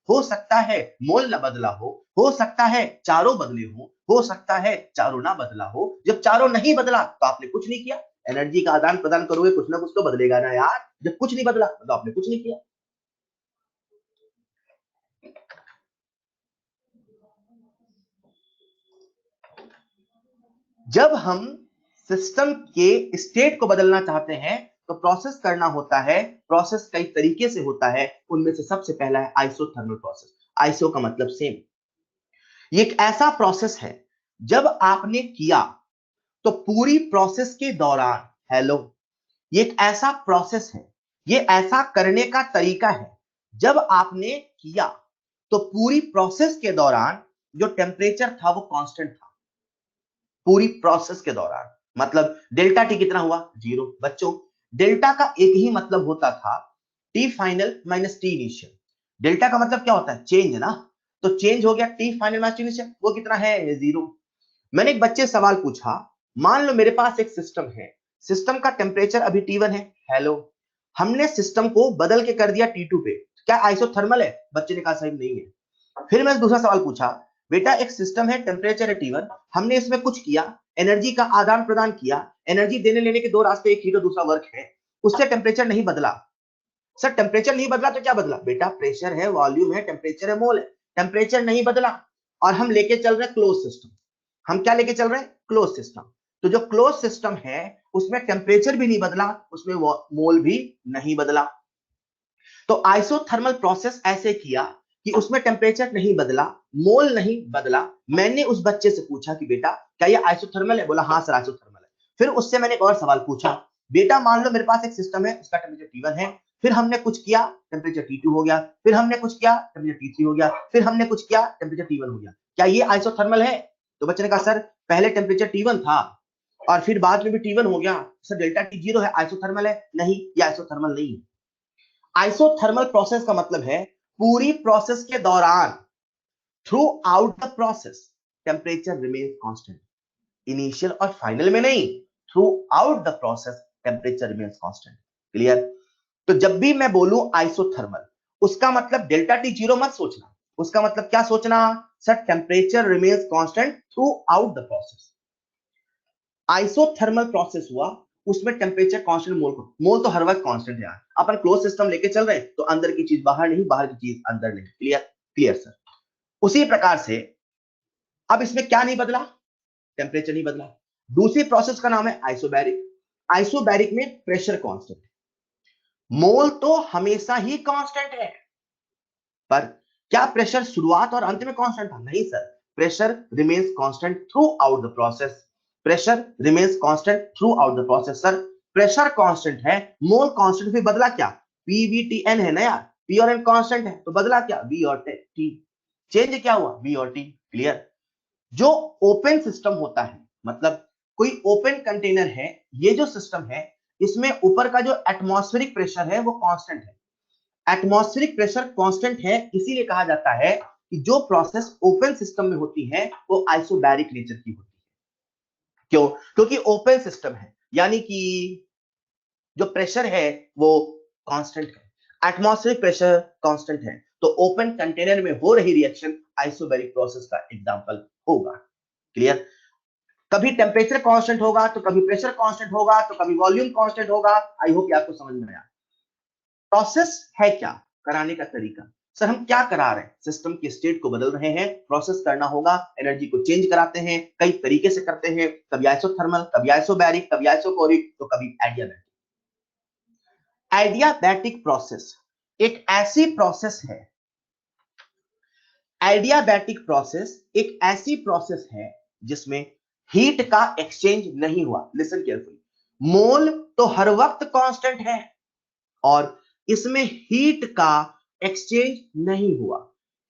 हो सकता है मोल ना बदला हो सकता है चारों बदले हो सकता है चारों ना बदला हो। जब चारों नहीं बदला तो आपने कुछ नहीं किया। एनर्जी का आदान प्रदान करोगे, कुछ ना कुछ तो बदलेगा ना यार। जब कुछ नहीं बदला तो आपने कुछ नहीं किया। जब हम सिस्टम के स्टेट को बदलना चाहते हैं तो प्रोसेस करना होता है। प्रोसेस कई तरीके से होता है, उनमें से सबसे पहला है आइसोथर्मल प्रोसेस। आइसो का मतलब सेम। ये एक ऐसा प्रोसेस है जब आपने किया तो पूरी प्रोसेस के दौरान, हेलो, ये एक ऐसा प्रोसेस है, ये ऐसा करने का तरीका है, जब आपने किया तो पूरी प्रोसेस के दौरान जो टेम्परेचर था वो कांस्टेंट था। पूरी प्रोसेस के दौरान, मतलब डेल्टा टी कितना हुआ? 0। बच्चों, डेल्टा का एक ही मतलब होता था, T final minus T initial. Delta का मतलब क्या होता है? चेंज ना। तो चेंज हो गया टी फाइनल मास इनिशियल, वो कितना है 0। मैंने एक बच्चे से सवाल पूछा, मान लो मेरे पास एक सिस्टम है, सिस्टम का टेम्परेचर अभी T1 है, हेलो, हमने सिस्टम को बदल के कर दिया T2 पे, क्या आइसोथर्मल है? बच्चे ने कहा साहब नहीं है। फिर मैं दूसरा सवाल पूछा, बेटा एक सिस्टम है, टेम्परेचर है T1, हमने इसमें कुछ किया, एनर्जी का आदान प्रदान किया, एनर्जी देने लेने के दो रास्ते, एक हीट और दूसरा वर्क है, उससे टेम्परेचर नहीं बदला। सर टेम्परेचर नहीं बदला तो क्या बदला? बेटा प्रेशर है, वॉल्यूम है, टेम्परेचर है, मोल है, टेम्परेचर नहीं बदला। और हम लेके चल रहे हैं क्लोज सिस्टम। हम क्या लेके चल रहे हैं? Close system. तो जो क्लोज सिस्टम है उसमें टेम्परेचर भी नहीं बदला, उसमें मोल भी नहीं बदला। तो आइसोथर्मल प्रोसेस ऐसे किया कि उसमें टेम्परेचर नहीं बदला, मोल नहीं बदला। मैंने उस बच्चे से पूछा कि बेटा क्या ये आइसोथर्मल है? बोला हाँ सर आइसोथर्मल है। फिर उससे मैंने एक और सवाल पूछा, बेटा मान लो मेरे पास एक सिस्टम है, उसका टेम्परेचर T1 है, फिर हमने कुछ किया, टेम्परेचर T2 हो गया, फिर हमने कुछ किया, टेम्परेचर T3 हो गया, फिर हमने कुछ किया, टेम्परेचर T1 हो गया, क्या ये आइसोथर्मल है? तो बच्चे ने कहा सर पहले टेम्परेचर T1 था और फिर बाद में भी T1 हो गया, सर डेल्टा T0 है, आइसोथर्मल है? नहीं, ये आइसोथर्मल नहीं है। आइसोथर्मल प्रोसेस का मतलब है पूरी प्रोसेस के दौरान, through out the process temperature remains constant, initial और फाइनल में नहीं, through out the process temperature remains constant. Clear? तो जब भी मैं बोलूं आइसोथर्मल, उसका मतलब डेल्टा T0 मत सोचना, उसका मतलब क्या सोचना? Sir temperature remains constant through out the process. Isothermal process हुआ, उसमें टेम्परेचर कांस्टेंट, मोल तो हर वक्त कांस्टेंट है। अपन क्लोज सिस्टम लेके चल रहे हैं तो अंदर की चीज बाहर नहीं, बाहर की चीज अंदर नहीं। क्लियर? Clear sir. उसी प्रकार से अब इसमें क्या नहीं बदला? टेम्परेचर नहीं बदला। दूसरी प्रोसेस का नाम है आइसोबैरिक। आइसोबैरिक में प्रेशर कांस्टेंट, मोल तो हमेशा ही कांस्टेंट है, पर क्या प्रेशर शुरुआत और अंत में कांस्टेंट था? नहीं sir, pressure remains constant through out the process. Pressure remains constant through out the process. Sir pressure constant है, मोल कांस्टेंट, फिर बदला क्या? PVTN है ना यार, P और N कांस्टेंट है, तो बदला क्या? V और T। चेंज क्या हुआ? V और T। क्लियर? जो ओपन सिस्टम होता है, मतलब कोई ओपन कंटेनर है, ये जो सिस्टम है, इसमें ऊपर का जो एटमॉस्फेरिक प्रेशर है वो कांस्टेंट है। एटमॉस्फेरिक प्रेशर कांस्टेंट है, इसीलिए कहा जाता है कि जो प्रोसेस ओपन सिस्टम में होती है वो आइसोबैरिक नेचर की होती है। क्यों? क्योंकि ओपन सिस्टम है, यानी कि जो प्रेशर है वो कांस्टेंट है, एटमॉस्फेरिक प्रेशर कांस्टेंट है, तो ओपन कंटेनर में हो रही रिएक्शन आइसोबैरिक प्रोसेस का एग्जांपल होगा। क्लियर? कभी टेम्परेचर कांस्टेंट होगा तो कभी प्रेशर कांस्टेंट होगा तो कभी वॉल्यूम कांस्टेंट होगा। आई होप आपको समझ में आया। प्रोसेस है क्या? कराने का तरीका। सर हम क्या करा रहे हैं? सिस्टम की स्टेट को बदल रहे हैं, प्रोसेस करना होगा, एनर्जी को चेंज कराते हैं, कई तरीके से करते हैं, कभी आइसोथर्मल, कभी आइसोबैरिक, कभी आइसोकोरिक, तो कभी एडियाबैटिक। एडियाबैटिक प्रोसेस एक ऐसी प्रोसेस है, एडियाबैटिक प्रोसेस एक ऐसी प्रोसेस है जिसमें हीट का एक्सचेंज नहीं हुआ। लिसन केयरफुली, मोल तो हर वक्त कांस्टेंट है और इसमें हीट का एक्सचेंज नहीं हुआ।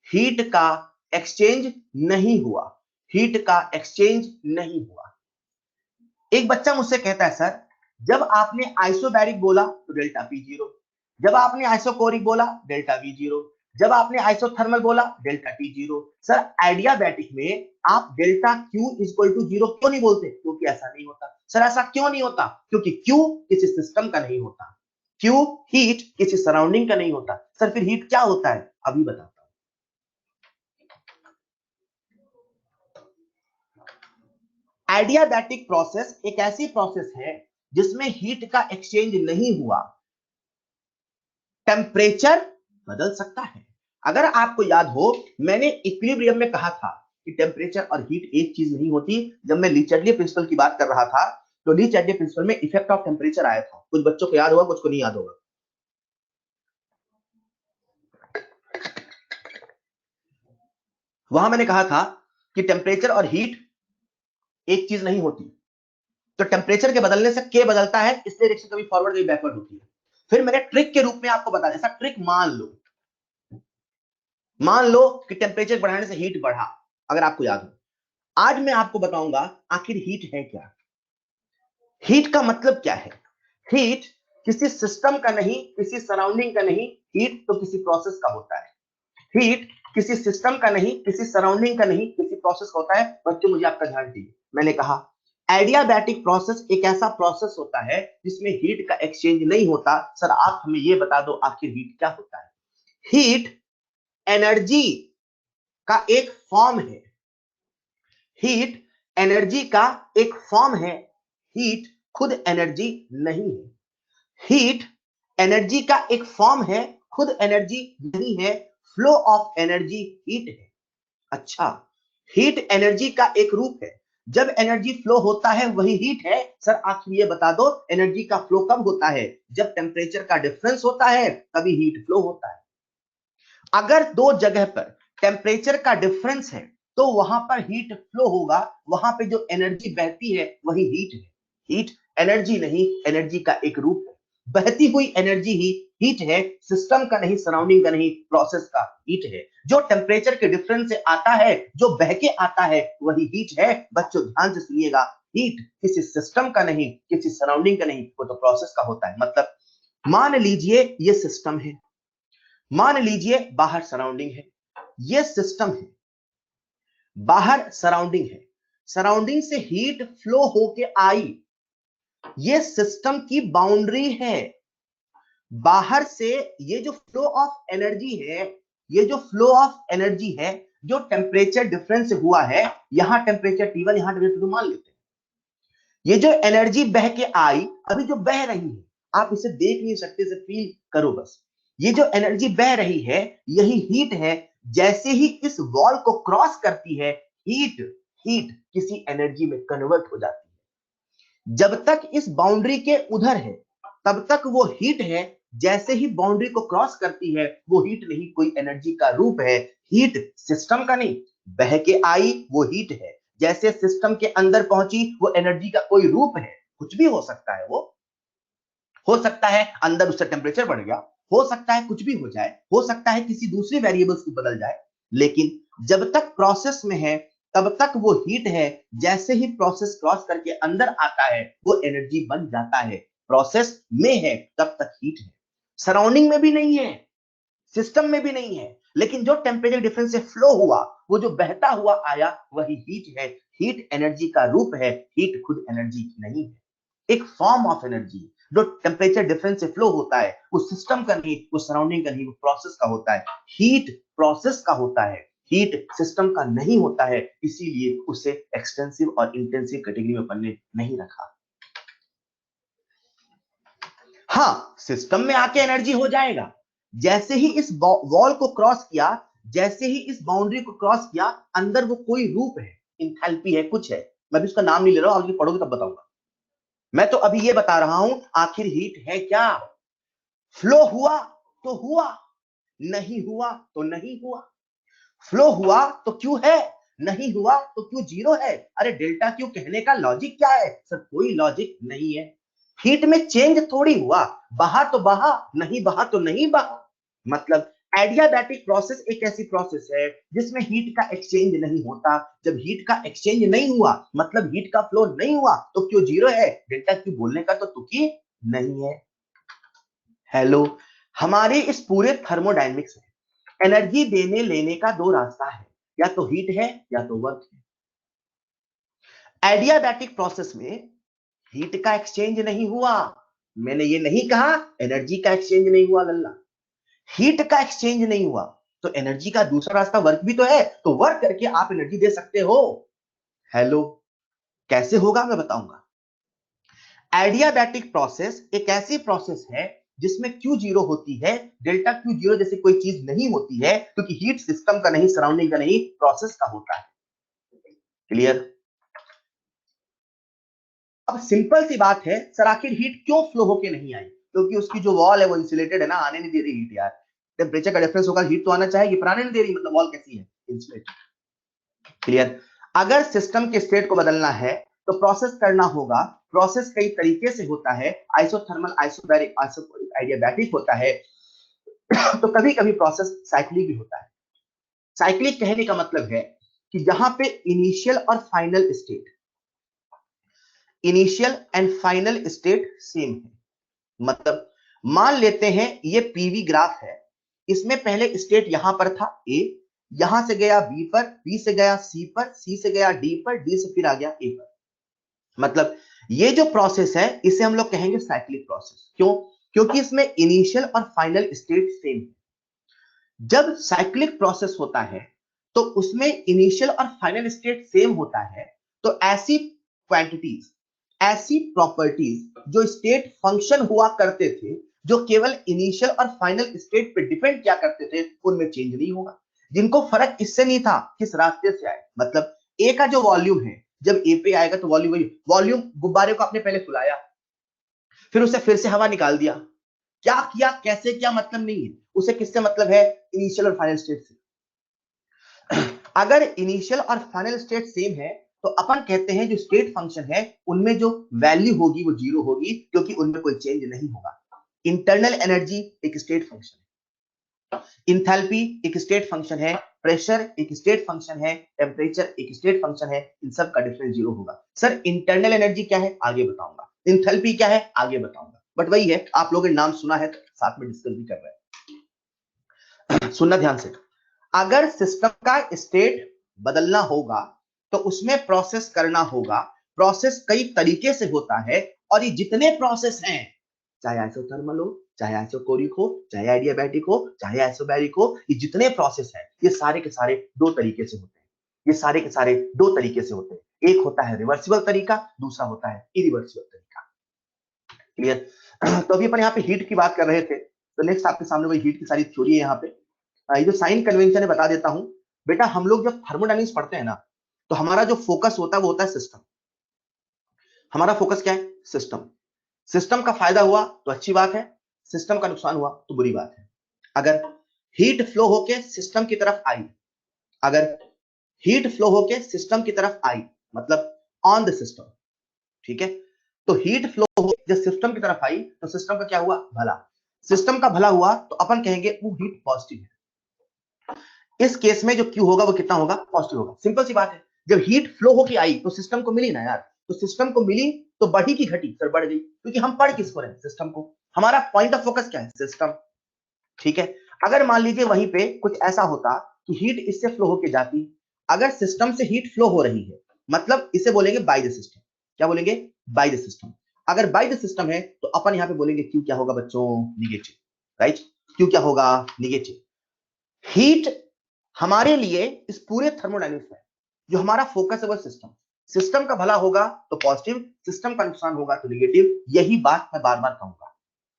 हीट का एक्सचेंज नहीं हुआ। हीट का एक्सचेंज नहीं हुआ। एक बच्चा मुझसे कहता है सर जब आपने आइसोबैरिक बोला तो डेल्टा P0, जब आपने आइसोकोरिक बोला डेल्टा V0, जब आपने आइसोथर्मल बोला डेल्टा T0। सर एडियाबैटिक में आप डेल्टा Q इक्वल टू 0 क्यों नहीं बोलते? क्योंकि ऐसा नहीं होता। सर ऐसा क्यों नहीं होता? क्योंकि Q किसी सिस्टम का नहीं होता, Q हीट किसी सराउंडिंग का नहीं होता। सर फिर हीट क्या होता है? अभी बताता हूं। एडियाबैटिक प्रोसेस एक ऐसी प्रोसेस है जिसमें हीट का एक्सचेंज नहीं हुआ, टेम्परेचर बदल सकता है। अगर आपको याद हो, मैंने इक्विलिब्रियम में कहा था कि टेम्परेचर और हीट एक चीज नहीं होती। जब मैं ली चैडले प्रिंसिपल की बात कर रहा था तो ली चैडले प्रिंसिपल में इफेक्ट ऑफ टेम्परेचर आया था। कुछ बच्चों को याद होगा, कुछ को नहीं याद होगा। वहां मैंने कहा था कि टेम्परेचर और हीट एक चीज नहीं होती, तो टेम्परेचर के बदलने से के बदलता है, इसलिए रिएक्शन कभी फॉरवर्ड कभी बैकवर्ड होती है। फिर मैंने ट्रिक के रूप में आपको बताया, ऐसा ट्रिक मान लो कि टेम्परेचर बढ़ाने से हीट बढ़ा, अगर आपको याद हो। आज मैं आपको बताऊंगा आखिर हीट है क्या। हीट का मतलब क्या है? हीट किसी सिस्टम का नहीं, किसी सराउंडिंग का नहीं, हीट तो किसी प्रोसेस का होता है। हीट किसी सिस्टम का नहीं, किसी सराउंडिंग का नहीं, किसी प्रोसेस का होता है। बच्चों मुझे आपका ध्यान दीजिए, मैंने कहा एडियाबैटिक प्रोसेस एक ऐसा प्रोसेस होता है जिसमें हीट का एक्सचेंज नहीं होता। सर आप हमें यह बता दो आखिर हीट क्या होता है? हीट एनर्जी का एक फॉर्म है। हीट एनर्जी का एक फॉर्म है। हीट खुद एनर्जी नहीं है। हीट एनर्जी का एक फॉर्म है, खुद एनर्जी नहीं है। फ्लो ऑफ एनर्जी हीट है। अच्छा, हीट एनर्जी का एक रूप है। जब एनर्जी फ्लो होता है वही हीट है। सर आखिर ये बता दो एनर्जी का फ्लो कब होता है? जब टेम्परेचर का डिफरेंस होता है तभी हीट फ्लो होता है। अगर दो जगह पर टेम्परेचर का डिफरेंस है तो वहां पर हीट फ्लो होगा। वहां पे जो एनर्जी बहती है वही हीट है। हीट एनर्जी नहीं, एनर्जी का एक रूप है। बहती हुई एनर्जी ही हीट है, सिस्टम का नहीं, सराउंडिंग का नहीं, प्रोसेस का हीट है। जो टेम्परेचर के डिफरेंस से आता है, जो बह के आता है वही हीट है। बच्चों ध्यान से सुनिएगा, हीट किसी सिस्टम का नहीं, किसी सराउंडिंग का नहीं, वो तो प्रोसेस का होता है। मतलब मान लीजिए ये सिस्टम है, मान लीजिए बाहर सराउंडिंग है, ये सिस्टम है, बाहर सराउंडिंग है, सराउंडिंग से हीट फ्लो होके आई, ये सिस्टम की बाउंड्री है। बाहर से ये जो फ्लो ऑफ एनर्जी है, ये जो फ्लो ऑफ एनर्जी है, जो टेम्परेचर डिफरेंस हुआ है, यहां टेम्परेचर T1, यहां टेम्परेचर मान लेते हैं। ये जो एनर्जी बह के आई, अभी जो बह रही है, आप इसे देख नहीं सकते, इसे फील करो बस। ये जो एनर्जी बह रही है यही हीट है। जैसे ही इस वॉल को क्रॉस करती है, हीट हीट किसी एनर्जी में कन्वर्ट हो जाती है। जब तक इस बाउंड्री के उधर है तब तक वो हीट है। जैसे ही बाउंड्री को क्रॉस करती है वो हीट नहीं, कोई एनर्जी का रूप है। हीट सिस्टम का नहीं, बह के आई वो हीट है। जैसे सिस्टम के अंदर पहुंची वो एनर्जी का कोई रूप है। कुछ भी हो सकता है, वो हो सकता है अंदर उससे टेम्परेचर बढ़ गया, हो सकता है कुछ भी हो जाए, हो सकता है किसी दूसरी वेरिएबल्स को बदल जाए, लेकिन जब तक प्रोसेस में है तब तक वो हीट है। जैसे ही प्रोसेस क्रॉस करके अंदर आता है वो एनर्जी बन जाता है। प्रोसेस में है तब तक हीट है, सराउंडिंग में भी नहीं है, सिस्टम में भी नहीं है, लेकिन जो टेम्परेचर डिफरेंस से फ्लो हुआ, वो जो बहता हुआ आया वही हीट है। हीट एनर्जी का रूप है, हीट खुद एनर्जी नहीं है, एक फॉर्म ऑफ एनर्जी। जो टेम्परेचर डिफरेंस से फ्लो होता है वो सिस्टम का नहीं, वो सराउंडिंग का नहीं, वो प्रोसेस का होता है। हीट प्रोसेस का होता है, हीट सिस्टम का नहीं होता है, इसीलिए उसे एक्सटेंसिव और इंटेंसिव कैटेगरी में अपन ने नहीं रखा। हाँ, सिस्टम में आके एनर्जी हो जाएगा। जैसे ही इस वॉल को क्रॉस किया, जैसे ही इस बाउंड्री को क्रॉस किया, अंदर वो कोई रूप है, इंथैल्पी है, कुछ है। मैं भी उसका नाम नहीं ले रहा हूं, आगे पढ़ोगे तब बताऊंगा। मैं तो अभी ये बता रहा हूं आखिर हीट है क्या। फ्लो हुआ तो हुआ, नहीं हुआ तो नहीं हुआ। फ्लो हुआ तो क्यों है, नहीं हुआ तो क्यों जीरो है? अरे डेल्टा क्यू कहने का लॉजिक क्या है? सर कोई लॉजिक नहीं है। हीट में चेंज थोड़ी हुआ, बहा तो बहा, नहीं बहा तो नहीं बहा। मतलब एडियाबैटिक प्रोसेस एक ऐसी प्रोसेस है जिसमें हीट का एक्सचेंज नहीं होता। जब हीट का एक्सचेंज नहीं हुआ मतलब हीट का फ्लो नहीं हुआ तो क्यों जीरो है? डेल्टा क्यू बोलने का तो तुकी नहीं है। हेलो, हमारे इस पूरे थर्मोडायनेमिक्स में एनर्जी देने लेने का दो रास्ता है, या तो हीट है या तो वर्क है। एडियाबैटिक प्रोसेस में हीट का एक्सचेंज नहीं हुआ। मैंने ये नहीं कहा एनर्जी का एक्सचेंज नहीं हुआ लल्ला, हीट का एक्सचेंज नहीं हुआ। तो एनर्जी का दूसरा रास्ता वर्क भी तो है, तो वर्क करके आप एनर्जी दे सकते हो। हेलो, कैसे होगा मैं बताऊंगा। एडियाबैटिक प्रोसेस एक ऐसी प्रोसेस है जिसमें क्यू जीरो होती है, डेल्टा क्यू जीरो जैसी कोई चीज नहीं होती है, क्योंकि हीट सिस्टम का नहीं, सराउंडिंग का नहीं, प्रोसेस का होता है। क्लियर? अब सिंपल सी बात है, सर आखिर हीट क्यों फ्लो होके नहीं आई? क्योंकि उसकी जो वॉल है वो इंसुलेटेड है ना, आने नहीं दे रही हीट यार। टेम्परेचर का डिफरेंस होगा, हीट तो आना चाहिए, पर आने नहीं दे रही, मतलब वॉल कैसी है? इंसुलेटेड। क्लियर? अगर सिस्टम के स्टेट को बदलना है तो प्रोसेस करना होगा। प्रोसेस कई तरीके से होता है, आइसोथर्मल, आइसोबैरिक, आइसोबैरिक, एडियाबैटिक होता है। तो कभी कभी प्रोसेस साइक्लिक भी होता है। साइक्लिक कहने का मतलब है कि जहां पे इनिशियल और final state, initial and final state same है। मतलब मान लेते हैं ये पीवी ग्राफ है, इसमें पहले स्टेट यहां पर था ए, यहां से गया बी पर, बी से गया सी पर, सी से गया डी पर, डी से फिर आ गया ए पर। मतलब ये जो प्रोसेस है इसे हम लोग कहेंगे साइक्लिक प्रोसेस। क्यों? क्योंकि इसमें इनिशियल और फाइनल स्टेट सेम है। जब साइक्लिक प्रोसेस होता है तो उसमें इनिशियल और फाइनल स्टेट सेम होता है, तो ऐसी क्वांटिटीज, ऐसी प्रॉपर्टीज जो स्टेट फंक्शन हुआ करते थे, जो केवल इनिशियल और फाइनल स्टेट पे डिपेंड किया करते थे, उनमें चेंज नहीं होगा। जिनको फर्क इससे नहीं था किस रास्ते से आए, मतलब ए का जो वॉल्यूम है जब ए पे आएगा तो वॉल्यूम, वही वॉल्यूम, गुब्बारे को आपने पहले फुलाया, फिर उसे फिर से हवा निकाल दिया, क्या किया कैसे क्या मतलब नहीं है, उसे किससे मतलब है? इनिशियल और फाइनल स्टेट से। अगर इनिशियल और फाइनल स्टेट सेम है तो अपन कहते हैं जो स्टेट फंक्शन है उनमें जो वैल्यू होगी वो जीरो होगी, क्योंकि उनमें कोई चेंज नहीं होगा। इंटरनल एनर्जी एक स्टेट फंक्शन है, इंथैल्पी एक स्टेट फंक्शन है, प्रेशर एक स्टेट फंक्शन है, टेम्परेचर एक स्टेट फंक्शन है, इन सब का डिफरेंस जीरो होगा। सर इंटरनल एनर्जी क्या है? आगे बताऊंगा। इंथैल्पी क्या है? आगे बताऊंगा। बट वही है, आप लोगों ने नाम सुना है तो साथ में डिस्कस भी कर रहे हैं। सुनना ध्यान से। अगर सिस्टम का स्टेट बदलना होगा तो उसमें प्रोसेस करना होगा। प्रोसेस कई तरीके से होता है, और ये जितने प्रोसेस हैं, चाहे आइसोथर्मल हो, चाहे आइसोकोरिक हो, चाहे एडियाबैटिक हो, चाहे आइसोबैरिक हो, ये जितने प्रोसेस हैं ये सारे के सारे दो तरीके से होते हैं। ये सारे के सारे दो तरीके से होते हैं। एक होता है रिवर्सिबल तरीका, दूसरा होता है इरिवर्सिबल तरीका। क्लियर? तो अभी अपन यहाँ पे हीट की बात कर रहे थे, तो नेक्स्ट आपके सामने वही हीट की सारी थ्योरी है यहाँ पे। ये जो साइन कन्वेंशन है बता देता हूं। बेटा हम लोग जब थर्मोडायनेमिक्स पढ़ते हैं ना, तो हमारा जो फोकस होता है वो होता है सिस्टम। हमारा फोकस क्या है? सिस्टम। सिस्टम का फायदा हुआ तो अच्छी बात है, सिस्टम का नुकसान हुआ तो बुरी बात है। अगर हीट फ्लो होके सिस्टम की तरफ आई, अगर हीट फ्लो होके सिस्टम की तरफ आई, मतलब ऑन द सिस्टम, ठीक है? तो हीट फ्लो हो जब सिस्टम की तरफ आई तो सिस्टम का क्या हुआ? भला। सिस्टम का भला हुआ तो अपन कहेंगे वो हीट पॉजिटिव है। इस केस में जो क्यू होगा वो कितना होगा? पॉजिटिव होगा। सिंपल सी बात है। जब हीट फ्लो होके आई तो सिस्टम को मिली ना यार, तो सिस्टम को मिली तो बढ़ी की घटी? सर बढ़ गई, क्योंकि हम पढ़ किसको रहे? सिस्टम को। हमारा पॉइंट ऑफ फोकस क्या है? सिस्टम। ठीक है? अगर मान लीजिए वहीं पे कुछ ऐसा होता कि हीट इससे फ्लो होके जाती, अगर सिस्टम से हीट फ्लो हो रही है, मतलब इसे बोलेंगे बाय द सिस्टम। क्या बोलेंगे? By the system. अगर बाय द सिस्टम है तो अपन यहां पे बोलेंगे क्यू क्या होगा बच्चों? निगेटिव। राइट? क्यू क्या होगा? निगेटिव। हीट हमारे लिए इस पूरे थर्मोडायनेमिक्स में जो हमारा फोकस है वो सिस्टम। सिस्टम का भला होगा तो पॉजिटिव, सिस्टम का नुकसान होगा तो नेगेटिव। यही बात मैं बार बार कहूंगा।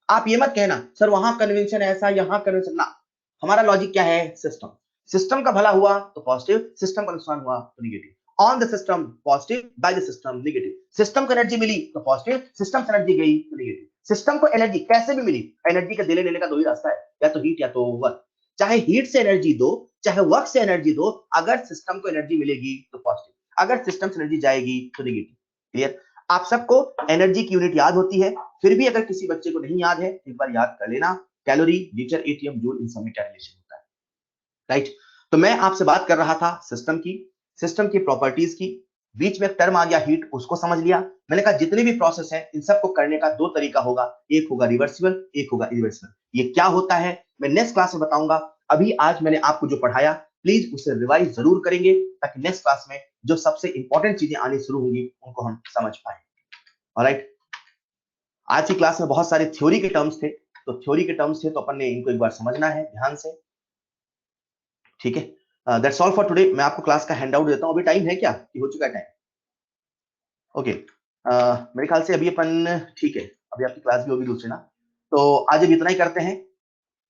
आप ये मत कहना सर वहां कन्वेंशन ऐसा, यहां कन्वेंशन ना। हमारा लॉजिक क्या है? सिस्टम। सिस्टम का भला हुआ तो पॉजिटिव, सिस्टम का नुकसान हुआ तो negative. On the system positive, by the system negative. System को एनर्जी मिली तो पॉजिटिव, सिस्टम से एनर्जी गई तो नेगेटिव। सिस्टम को एनर्जी कैसे भी मिली, एनर्जी का देने लेने का दो ही रास्ता है, या तो हीट या तो वर्क। चाहे हीट से एनर्जी दो, चाहे वर्क से एनर्जी दो, अगर सिस्टम को एनर्जी मिलेगी तो पॉजिटिव, अगर सिस्टम से एनर्जी जाएगी तो नेगेटिव। क्लियर? आप सबको एनर्जी की यूनिट याद होती है, फिर भी अगर किसी बच्चे को नहीं याद है एक बार याद कर लेना। कैलोरी, लीटर, एटीएम, जूल, इन सब में क्या रिलेशन होता है? राइट? तो मैं आपसे बात कर रहा था सिस्टम की, सिस्टम की प्रॉपर्टीज की। बीच में एक टर्म आ गया हीट, उसको समझ लिया। मैंने कहा जितने भी प्रोसेस है इन सबको करने का दो तरीका होगा, एक होगा रिवर्सिबल, एक होगा इरिवर्सिबल। ये क्या होता है मैं नेक्स्ट क्लास में बताऊंगा। अभी आज मैंने आपको जो पढ़ाया प्लीज उसे रिवाइज जरूर करेंगे, ताकि नेक्स्ट क्लास में जो सबसे इंपॉर्टेंट चीजें आनी शुरू होंगी उनको हम समझ पाए। ऑलराइट? आज की क्लास में बहुत सारे थ्योरी के टर्म्स थे, तो थ्योरी के टर्म्स थे तो अपन ने इनको एक बार समझना है ध्यान से। ठीक है? That's all for today. मैं आपको क्लास का हैंड आउट देता हूं। अभी टाइम है क्या कि हो चुका है टाइम? ओके। मेरे ख्याल से अभी अपन ठीक है, अभी आपकी क्लास भी होगी दूसरी ना, तो आज अब इतना ही करते हैं।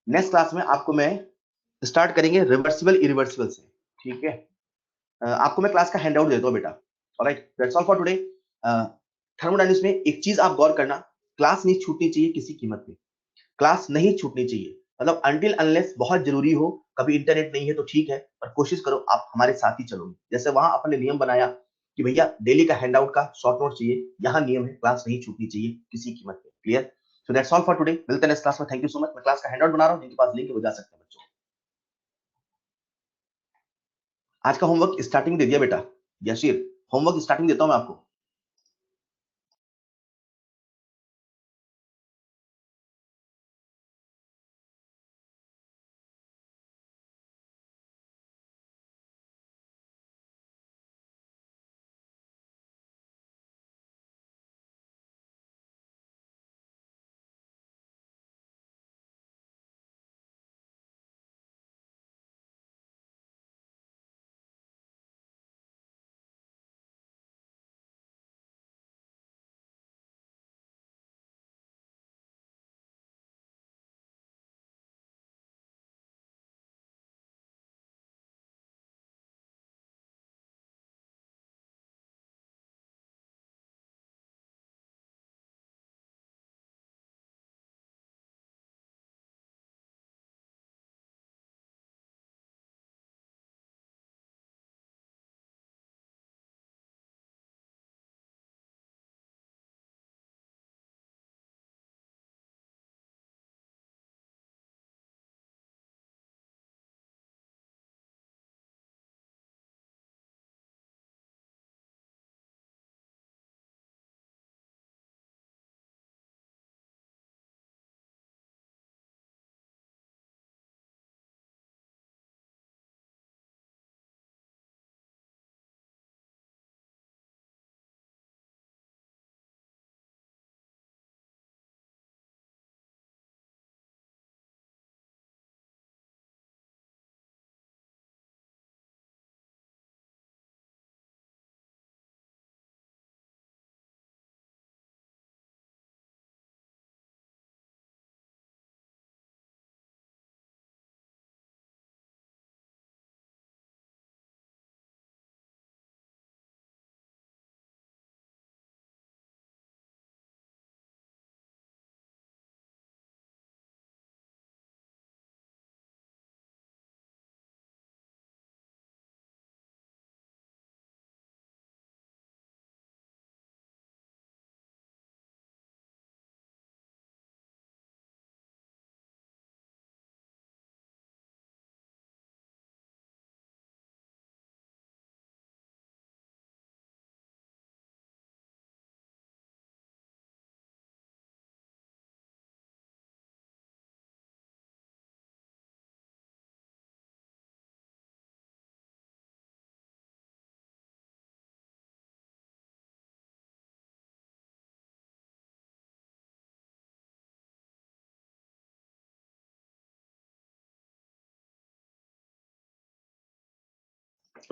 नेक्स्ट क्लास में आपको मैं स्टार्ट करेंगे रिवर्सिबल इरिवर्सिबल से। ठीक है? आपको मैं क्लास का हैंड आउट देता हूँ बेटा। Alright, that's all for today. Thermodynamics में एक चीज आप गौर करना, क्लास नहीं छूटनी चाहिए किसी कीमत पे। क्लास नहीं छूटनी चाहिए, मतलब अनटिल अनलेस बहुत जरूरी हो, कभी इंटरनेट नहीं है तो ठीक है, पर कोशिश करो आप हमारे साथ ही चलोगे। जैसे वहां अपने नियम बनाया कि भैया डेली का हैंड आउट का शॉर्ट नोट चाहिए, यहाँ नियम है क्लास नहीं छूटनी चाहिए किसी कीमत पे। Clear? So that's all for today. मिलते हैं नेक्स्ट क्लास में। Thank you so much. मैं क्लास का हैंड आउट बना रहा हूँ, जिनके पास लिंक है वो जा सकते हैं बच्चों। आज का होमवर्क स्टार्टिंग दे दिया बेटा, यशीर, होमवर्क स्टार्टिंग देता हूँ मैं आपको।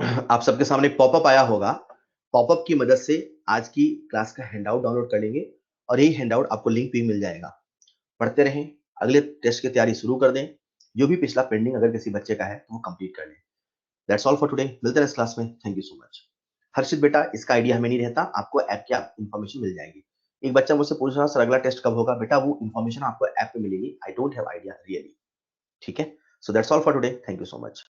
आप सबके सामने पॉपअप आया होगा। पॉपअप की मदद से आज की क्लास का हैंडआउट डाउनलोड कर लेंगे और यही हैंडआउट आपको लिंक पे मिल जाएगा। पढ़ते रहें, अगले टेस्ट की तैयारी शुरू कर दें। जो भी पिछला पेंडिंग अगर किसी बच्चे का है तो वो कंप्लीट कर लें। That's all for today. मिलते हैं इस क्लास में। Thank you so much. Harshit बेटा, इसका आइडिया हमें नहीं रहता, आपको ऐप की इन्फॉर्मेशन मिल जाएगी। एक बच्चा मुझसे पूछ रहा सर अगला टेस्ट कब होगा? बेटा वो इन्फॉर्मेशन आपको ऐप पे मिलेगी। I don't have idea really. ठीक है? So that's all for today. Thank you so much.